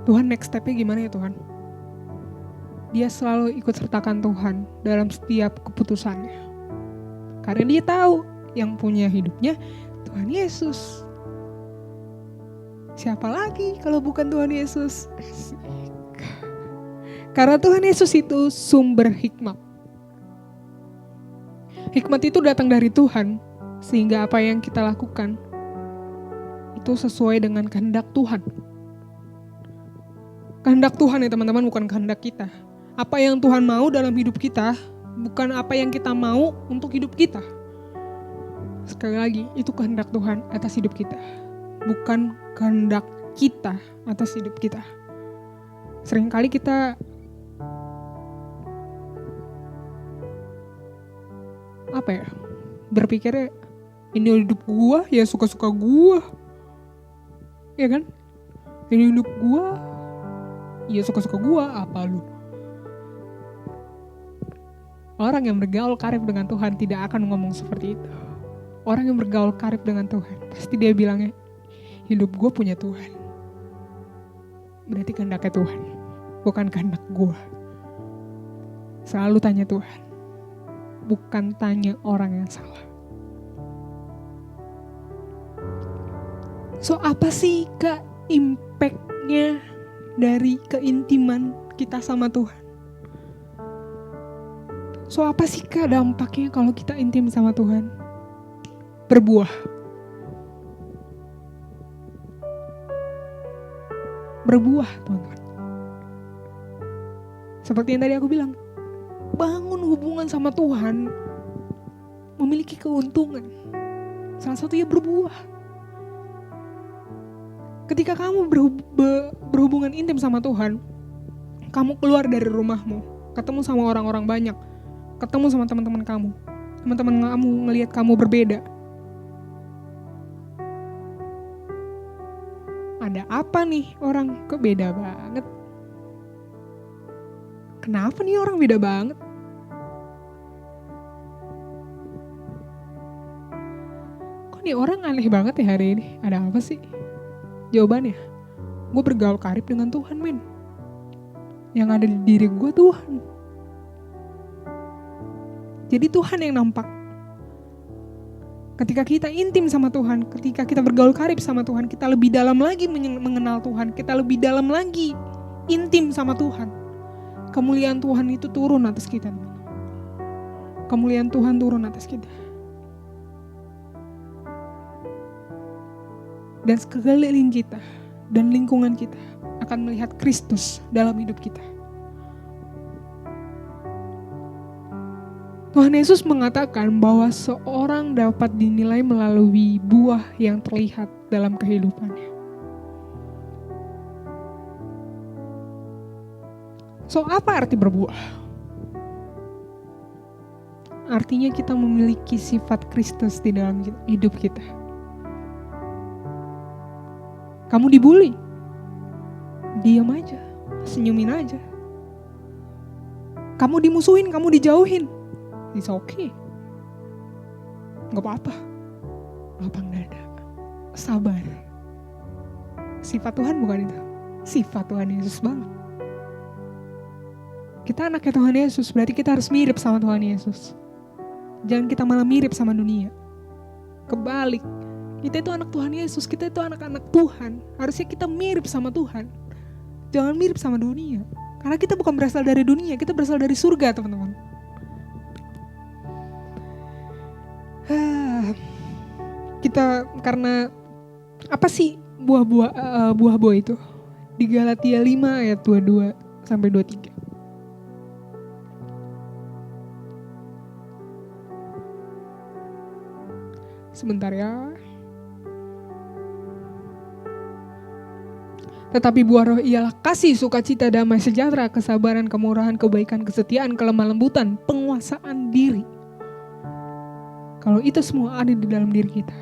Tuhan next step-nya gimana ya Tuhan? Dia selalu ikut sertakan Tuhan dalam setiap keputusannya. Karena dia tahu yang punya hidupnya Tuhan Yesus. Siapa lagi kalau bukan Tuhan Yesus? Karena Tuhan Yesus itu sumber hikmat. Hikmat itu datang dari Tuhan, sehingga apa yang kita lakukan itu sesuai dengan kehendak Tuhan. Kehendak Tuhan ya teman-teman, bukan kehendak kita. Apa yang Tuhan mau dalam hidup kita, bukan apa yang kita mau untuk hidup kita. Sekali lagi, itu kehendak Tuhan atas hidup kita, bukan kehendak kita atas hidup kita. Seringkali kita berpikirnya ini hidup gua, ya suka-suka gua, ya kan? Ini hidup gua, ya suka-suka gua, apa lu? Orang yang bergaul karib dengan Tuhan tidak akan ngomong seperti itu. Orang yang bergaul karib dengan Tuhan, pasti dia bilangnya, hidup gua punya Tuhan. Berarti kehendaknya Tuhan, bukan kehendak gua. Selalu tanya Tuhan, bukan tanya orang yang salah. So apa sih kak impact-nya dari keintiman kita sama Tuhan? So apa sih kak dampaknya kalau kita intim sama Tuhan? Berbuah. Berbuah teman-teman. Seperti yang tadi aku bilang, bangun hubungan sama Tuhan memiliki keuntungan. Salah satunya berbuah. Ketika kamu berhubungan intim sama Tuhan, kamu keluar dari rumahmu, ketemu sama orang-orang banyak, ketemu sama teman-teman kamu ngelihat kamu berbeda. Ada apa nih orang, kok beda banget? Kenapa nih orang beda banget? Kok nih orang aneh banget ya hari ini? Ada apa sih? Jawabannya, gue bergaul karib dengan Tuhan, men. Yang ada di diri gue Tuhan. Jadi Tuhan yang nampak. Ketika kita intim sama Tuhan, ketika kita bergaul karib sama Tuhan, kita lebih dalam lagi mengenal Tuhan, kita lebih dalam lagi intim sama Tuhan. Kemuliaan Tuhan itu turun atas kita, teman. Kemuliaan Tuhan turun atas kita. Dan sekeliling kita dan lingkungan kita akan melihat Kristus dalam hidup kita. Tuhan Yesus mengatakan bahwa seorang dapat dinilai melalui buah yang terlihat dalam kehidupannya. So, apa arti berbuah? Artinya kita memiliki sifat Kristus di dalam hidup kita. Kamu dibully, diam aja, senyumin aja. Kamu dimusuhin, kamu dijauhin, it's okay. Gak apa-apa, lapang dada, sabar. Sifat Tuhan bukan itu, sifat Tuhan Yesus banget. Kita anaknya Tuhan Yesus, berarti kita harus mirip sama Tuhan Yesus. Jangan kita malah mirip sama dunia. Kebalik. Kita itu anak Tuhan Yesus, kita itu anak-anak Tuhan. Harusnya kita mirip sama Tuhan. Jangan mirip sama dunia. Karena kita bukan berasal dari dunia, kita berasal dari surga, teman-teman. Kita karena apa sih buah-buah itu? Di Galatia 5 ayat 22 sampai 23. Sebentar ya. Tetapi buah roh ialah kasih, sukacita, damai, sejahtera, kesabaran, kemurahan, kebaikan, kesetiaan, kelemah lembutan, penguasaan diri. Kalau itu semua ada di dalam diri kita,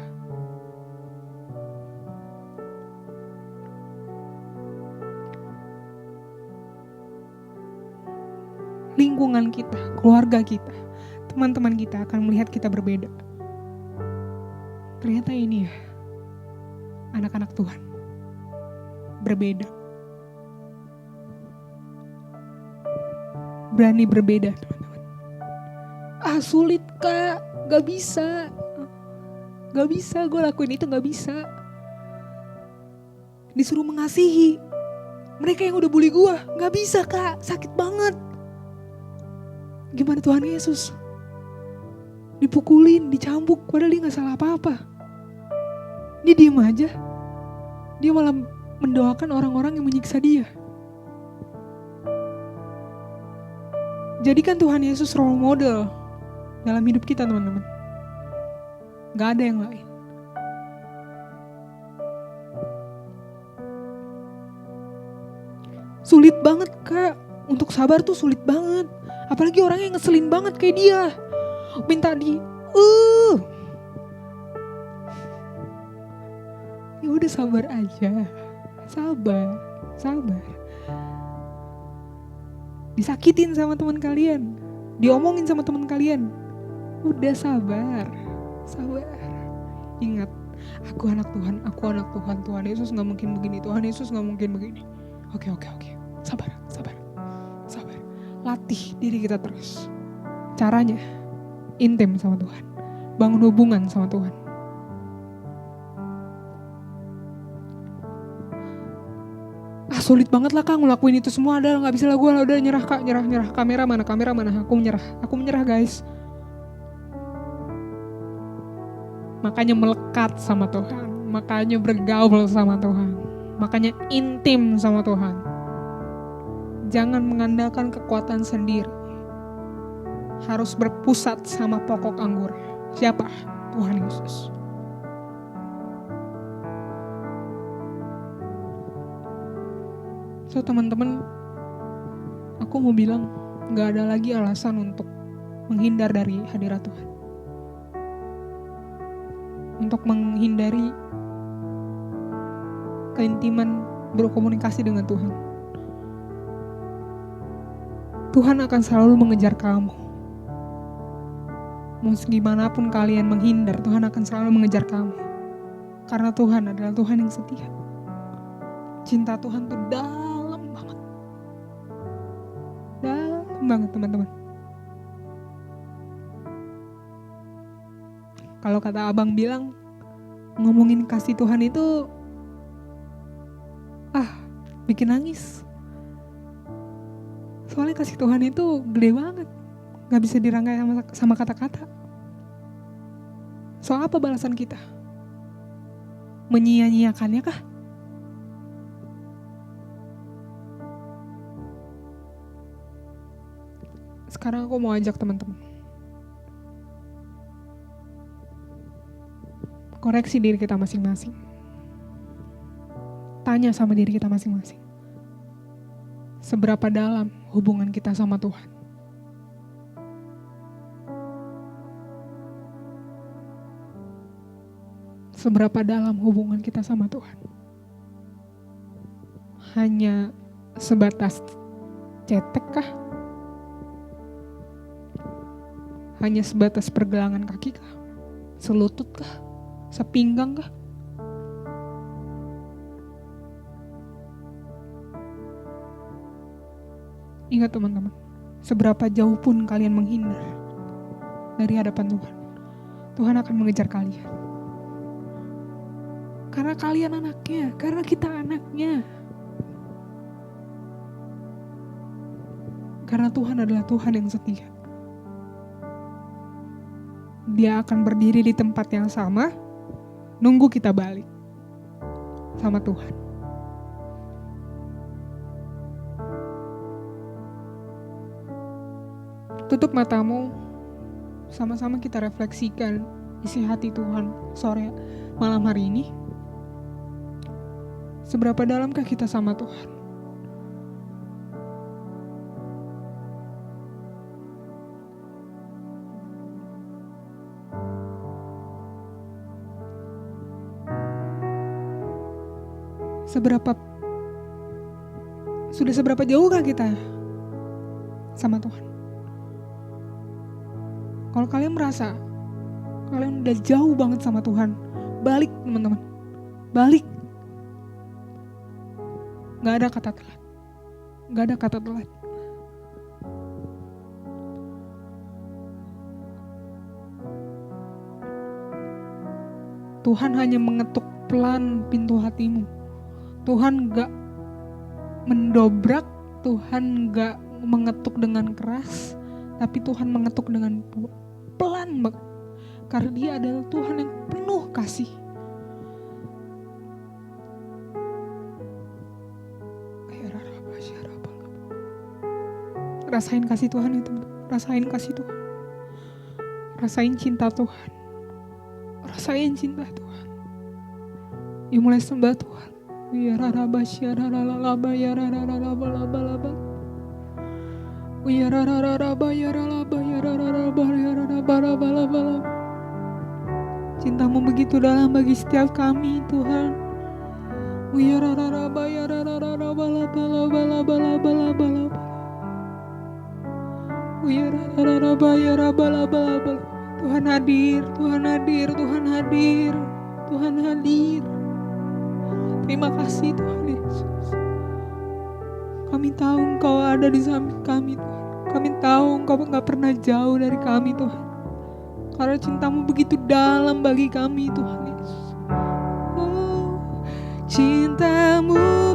lingkungan kita, keluarga kita, teman-teman kita akan melihat kita berbeda. Ternyata ini ya, anak-anak Tuhan. Berbeda. Berani berbeda, teman-teman. Sulit kak, gak bisa. Gak bisa, gue lakuin itu gak bisa. Disuruh mengasihi mereka yang udah bully gue, gak bisa kak, sakit banget. Gimana Tuhan Yesus? Dipukulin, dicambuk, padahal dia gak salah apa-apa. Dia diem aja. Dia malah mendoakan orang-orang yang menyiksa dia. Jadikan Tuhan Yesus role model dalam hidup kita, teman-teman. Gak ada yang lain. Sulit banget kak, untuk sabar tuh sulit banget. Apalagi orang yang ngeselin banget kayak dia. Minta ya udah sabar aja. Sabar. Disakitin sama teman kalian, diomongin sama teman kalian, udah sabar. Ingat, aku anak Tuhan, Tuhan Yesus gak mungkin begini, Tuhan Yesus gak mungkin begini. Oke, sabar. Latih diri kita terus. Caranya, intim sama Tuhan, bangun hubungan sama Tuhan. Sulit banget lah kak ngelakuin itu semua, ada nggak bisa lah gue, udah nyerah kak, nyerah. Kamera mana, aku menyerah guys. Makanya melekat sama Tuhan, makanya bergaul sama Tuhan, makanya intim sama Tuhan. Jangan mengandalkan kekuatan sendiri, harus berpusat sama pokok anggur. Siapa? Tuhan Yesus. So teman-teman, aku mau bilang gak ada lagi alasan untuk menghindar dari hadirat Tuhan. Untuk menghindari keintiman berkomunikasi dengan Tuhan. Tuhan akan selalu mengejar kamu. Mau segimanapun kalian menghindar, Tuhan akan selalu mengejar kamu. Karena Tuhan adalah Tuhan yang setia. Cinta Tuhan tuh dalam banget. Dalam banget teman-teman. Kalau kata abang bilang, ngomongin kasih Tuhan itu bikin nangis. Soalnya kasih Tuhan itu gede banget, gak bisa dirangkai sama kata-kata. So apa balasan kita? Menyia-nyiakannya kah? Sekarang aku mau ajak teman-teman koreksi diri kita masing-masing. Tanya sama diri kita masing-masing. Seberapa dalam hubungan kita sama Tuhan? Seberapa dalam hubungan kita sama Tuhan? Hanya sebatas cetek kah? Hanya sebatas pergelangan kaki kah? Selutut kah? Sepinggang kah? Ingat teman-teman, seberapa jauh pun kalian menghindar dari hadapan Tuhan, Tuhan akan mengejar kalian. Karena kalian anaknya, karena kita anaknya. Karena Tuhan adalah Tuhan yang setia. Dia akan berdiri di tempat yang sama, nunggu kita balik sama Tuhan. Tutup matamu, sama-sama kita refleksikan isi hati Tuhan sore malam hari ini. Seberapa dalamkah kita sama Tuhan? Sudah seberapa jauhkah kita sama Tuhan? Kalau kalian merasa kalian udah jauh banget sama Tuhan, balik teman-teman, balik. Gak ada kata telat, gak ada kata telat. Tuhan hanya mengetuk pelan pintu hatimu. Tuhan gak mendobrak, Tuhan gak mengetuk dengan keras, tapi Tuhan mengetuk dengan pelan banget. Karena Dia adalah Tuhan yang penuh kasih. Rasain kasih Tuhan itu, rasain kasih Tuhan. Rasain cinta Tuhan. Rasain cinta Tuhan. Yuk mulai sembah Tuhan. Ya raraba syararalaba ya rararaba laba laba. Ya rararaba ya raraba ya rararaba ya raraba laba laba laba. Cintamu begitu dalam bagi setiap kami Tuhan. Ya rararaba ya rararaba laba laba laba laba laba laba. Ya rararaba ya raba laba laba. Tuhan hadir, Tuhan hadir, Tuhan hadir, Tuhan hadir. Terima kasih Tuhan Yesus. Kami tahu Engkau ada di samping kami Tuhan. Kami tahu Engkau gak pernah jauh dari kami Tuhan. Karena cintamu begitu dalam bagi kami Tuhan Yesus. Oh, cintamu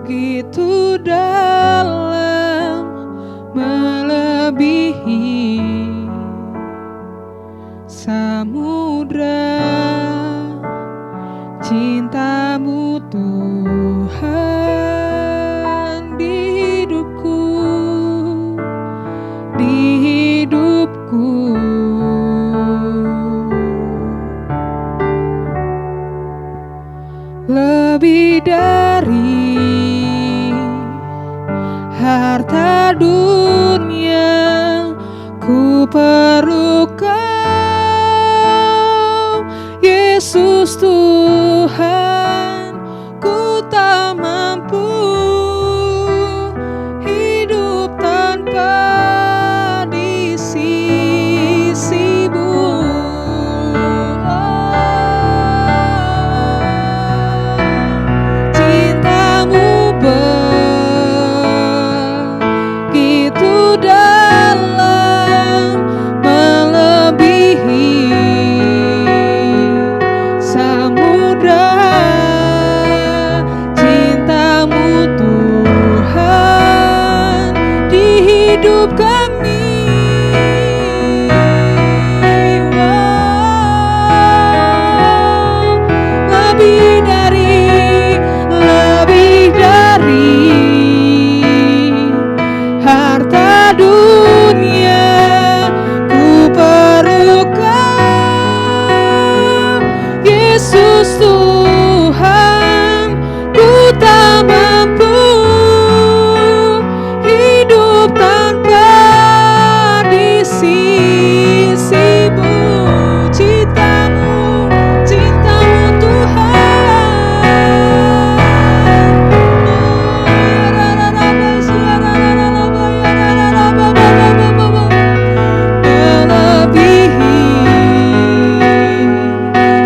begitu dalam, melebihi samudra. Cintamu Tuhan di hidupku, di hidupku. Lebih dunia, ku perlu Kau, Yesus Tuhan, ku tak mampu hidup tanpa di sisimu. Cintamu begitu dalam, melebihi samudra. Cintamu Tuhan di hidup kami. Lebih dari harta dunia, ku perlu Kau, Yesus Tuhan, ku tak mampu hidup tanpa di sisimu. Cintamu, cintamu melebihi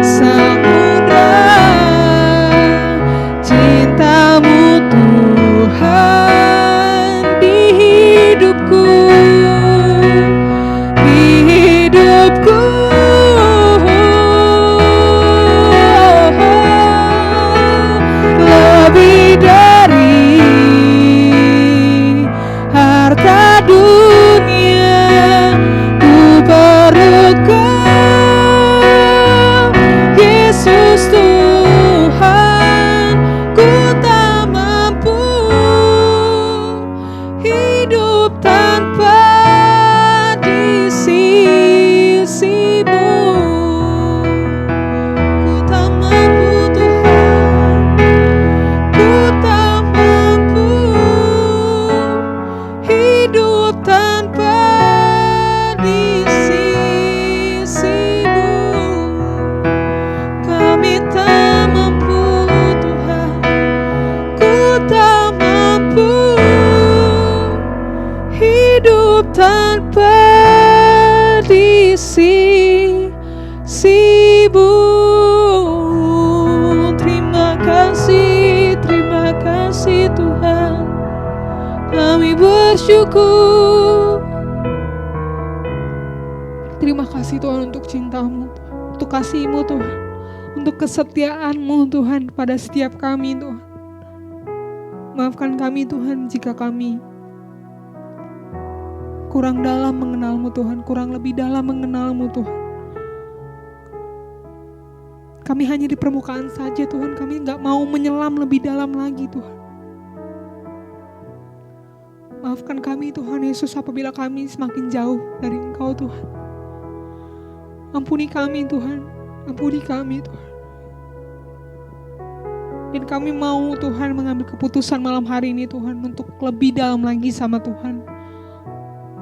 samudra. Cintamu Tuhan di hidupku, di hidupku. Lebih dari harta dunia, ku perlu Kau, Yesus Tuhan, ku tak mampu hidup tanpa di sisimu. Ku tak mampu Tuhan, ku tak mampu hidup tanpa di sisimu. Kami tak mampu Tuhan, ku tak mampu hidup tanpa di sisimu. Terima kasih Tuhan, kami bersyukur. Terima kasih Tuhan untuk cintamu, untuk kasih-Mu Tuhan, untuk kesetiaan-Mu Tuhan pada setiap kami Tuhan. Maafkan kami Tuhan jika kami kurang dalam mengenal-Mu Tuhan, kurang lebih dalam mengenal-Mu Tuhan. Kami hanya di permukaan saja Tuhan, kami gak mau menyelam lebih dalam lagi Tuhan. Maafkan kami Tuhan Yesus apabila kami semakin jauh dari Engkau Tuhan. Ampuni kami Tuhan, ampuni kami Tuhan. Dan kami mau Tuhan mengambil keputusan malam hari ini Tuhan untuk lebih dalam lagi sama Tuhan.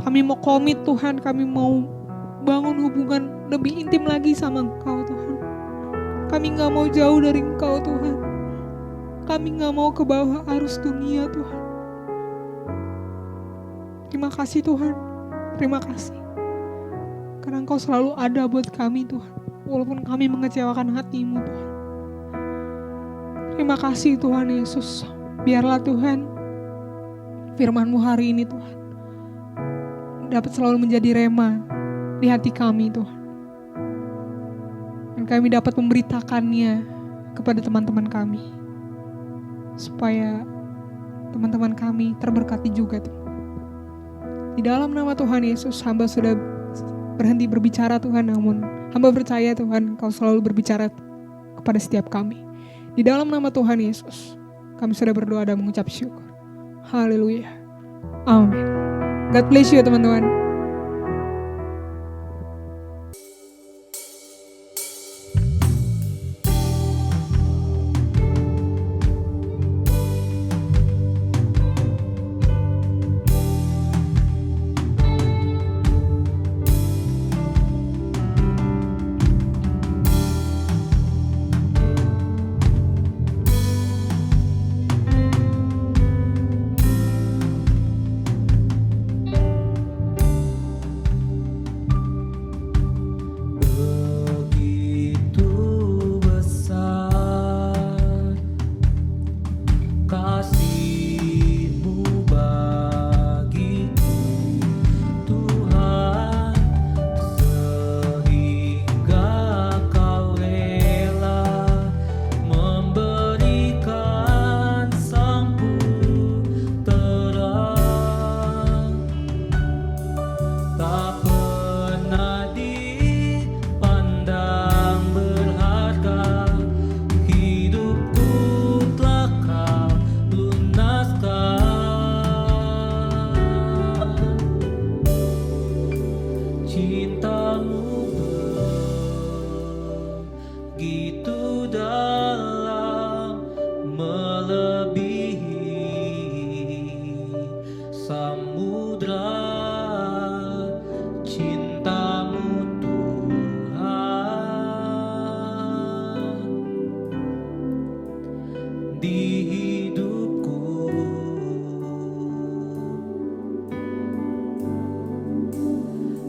Kami mau komit Tuhan, kami mau bangun hubungan lebih intim lagi sama Engkau Tuhan. Kami gak mau jauh dari Engkau Tuhan. Kami gak mau ke bawah arus dunia Tuhan. Terima kasih Tuhan, terima kasih. Karena Engkau selalu ada buat kami Tuhan, walaupun kami mengecewakan hati-Mu Tuhan. Terima kasih Tuhan Yesus. Biarlah Tuhan firman-Mu hari ini Tuhan dapat selalu menjadi rema di hati kami Tuhan. Dan kami dapat memberitakannya kepada teman-teman kami. Supaya teman-teman kami terberkati juga Tuhan. Di dalam nama Tuhan Yesus, hamba sudah berhenti berbicara Tuhan, namun hamba percaya Tuhan Kau selalu berbicara kepada setiap kami. Di dalam nama Tuhan Yesus, kami sudah berdoa dan mengucap syukur. Haleluya. Amin. God bless you teman-teman.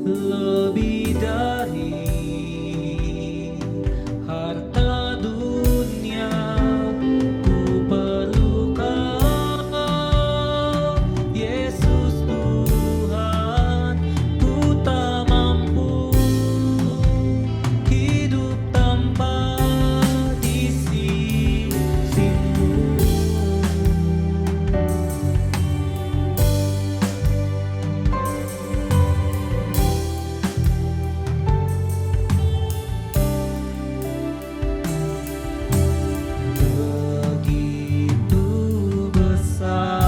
lebih dari harta dunia. Ku perlu Kau, Yesus Tuhan. Ku tak mampu hidup tanpa di sisimu. Begitu besar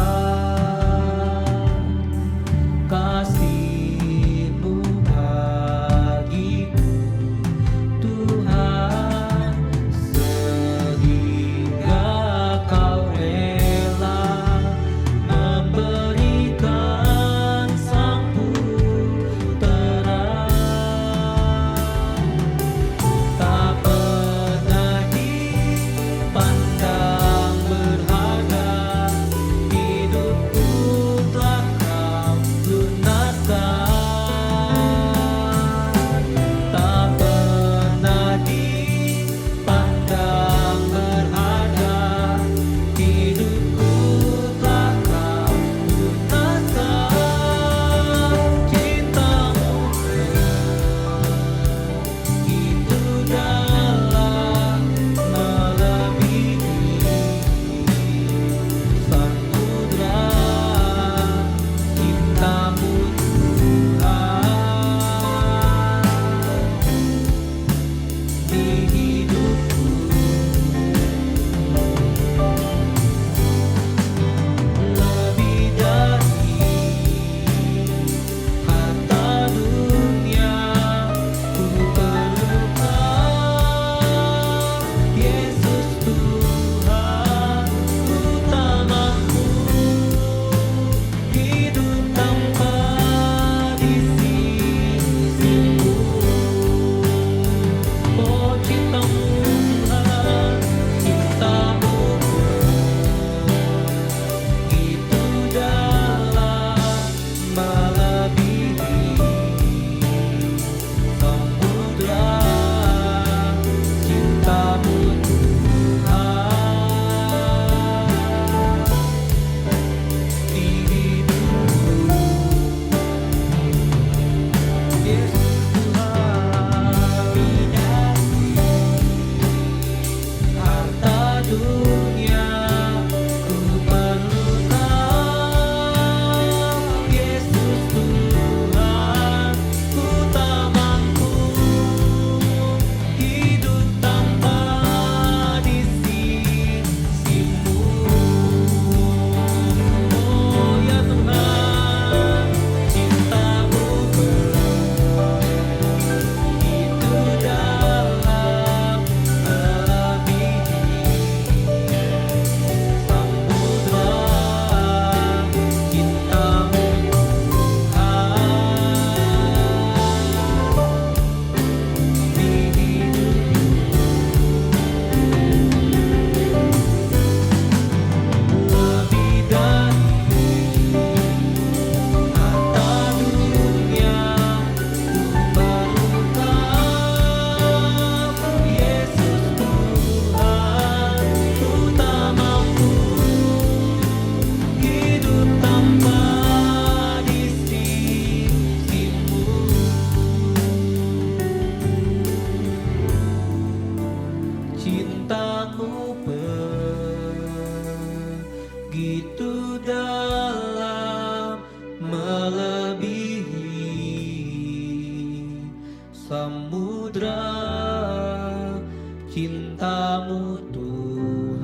kasih-Mu bagiku, Tuhan, sehingga Kau rela memberikan Sang Putera. Tak pernah dipandang berharga, hidupku telah Kau lunaskan. Tak pernah dipandang berharga, hidupku telah Kau lunaskan. Cinta-Mu begitu dalam, melebihi samudra. Cinta-Mu Tuhan di hidupku, lebih dari harta dunia. Ku perlu Kau, Yesus Tuhan. Ku tak mampu hidup tanpa di sisimu. Oh, cinta-Mu Tuhan, cinta-Mu begitu dalam, melebihi samudra. Cinta-Mu Tuhan di hidupku, Yesus Tuhan. Harta dunia, ku perlu Kau, Yesus Tuhan. Ku tak mampu hidup tanpa di sisimu. Oh ya Tuhan, cinta-Mu begitu dalam, melebihi samudra. Cinta-Mu Tuhan di hidupku, lebih dari harta dunia. Ku perlu Kau, Yesus Tuhan. Ku tak mampu hidup tanpa di sisimu. Cinta-Mu begitu dalam, melebihi samudra. Cinta-Mu Tuhan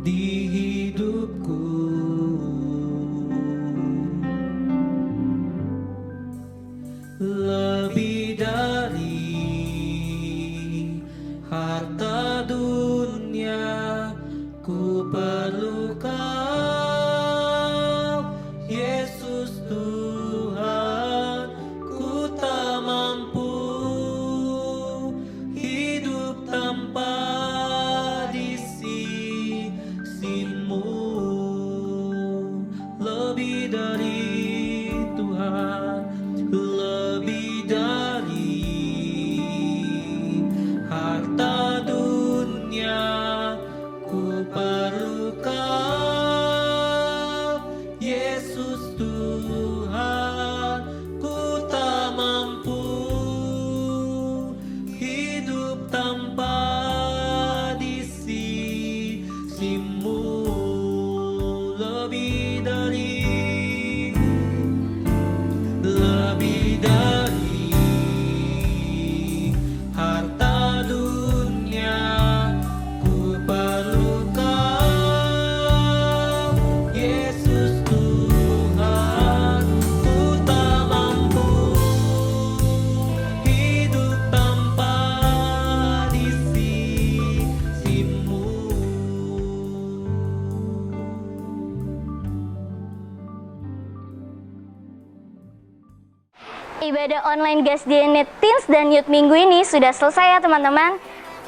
di hidupku, lebih dari harta dunia. Ku perlu Kau, Yesus Tuhan. Ku tak mampu hidup tanpa di sisimu. perlu Kau, Yesus Tuhan. Ku tak mampu hidup tanpa di sisimu. Lebih dari harta dunia, ku perlu Kau, Yesus Tuhan. Ku tak mampu hidup tanpa di sisimu. Ibadah online GSDN Teens dan Youth minggu ini sudah selesai ya teman-teman.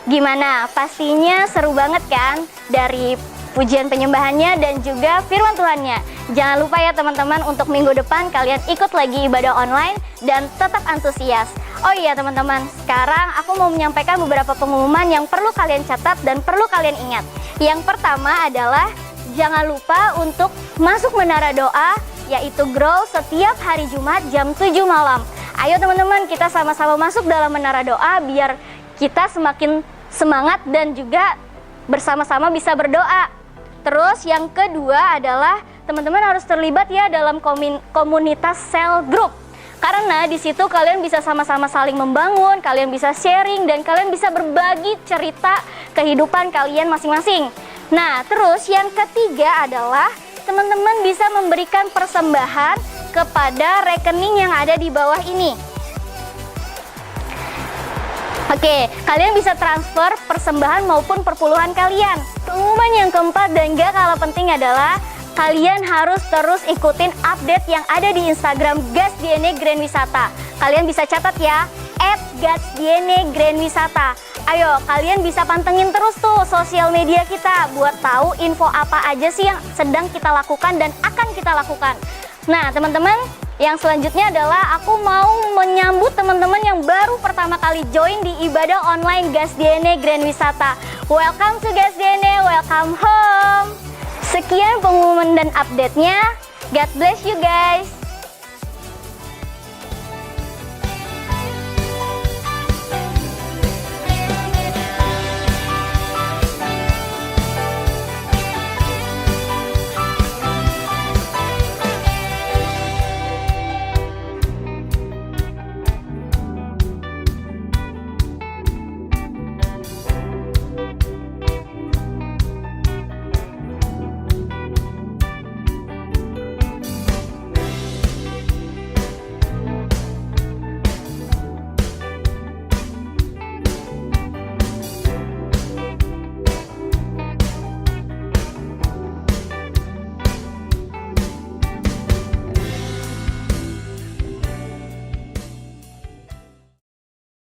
Gimana? Pastinya seru banget kan? Dari pujian penyembahannya dan juga firman Tuhannya. Jangan lupa ya teman-teman, untuk minggu depan kalian ikut lagi ibadah online dan tetap antusias. Oh iya teman-teman, sekarang aku mau menyampaikan beberapa pengumuman yang perlu kalian catat dan perlu kalian ingat. Yang pertama adalah jangan lupa untuk masuk menara doa, yaitu Grow setiap hari Jumat jam 7 malam. Ayo teman-teman, kita sama-sama masuk dalam menara doa biar kita semakin semangat dan juga bersama-sama bisa berdoa. Terus yang kedua adalah teman-teman harus terlibat ya dalam komunitas cell group. Karena di situ kalian bisa sama-sama saling membangun, kalian bisa sharing dan kalian bisa berbagi cerita kehidupan kalian masing-masing. Nah, terus yang ketiga adalah teman-teman bisa memberikan persembahan kepada rekening yang ada di bawah ini. Oke, kalian bisa transfer persembahan maupun perpuluhan kalian. Pengumuman yang keempat dan gak kalah penting adalah kalian harus terus ikutin update yang ada di Instagram GasDNE Grand Wisata. Kalian bisa catat ya, @GasDNE Grand Wisata. Ayo, kalian bisa pantengin terus tuh sosial media kita buat tahu info apa aja sih yang sedang kita lakukan dan akan kita lakukan. Nah, teman-teman, yang selanjutnya adalah aku mau menyambut teman-teman yang baru pertama kali join di ibadah online GasDNE Grand Wisata. Welcome to GasDNE, welcome home. Sekian pengumuman dan update-nya. God bless you guys.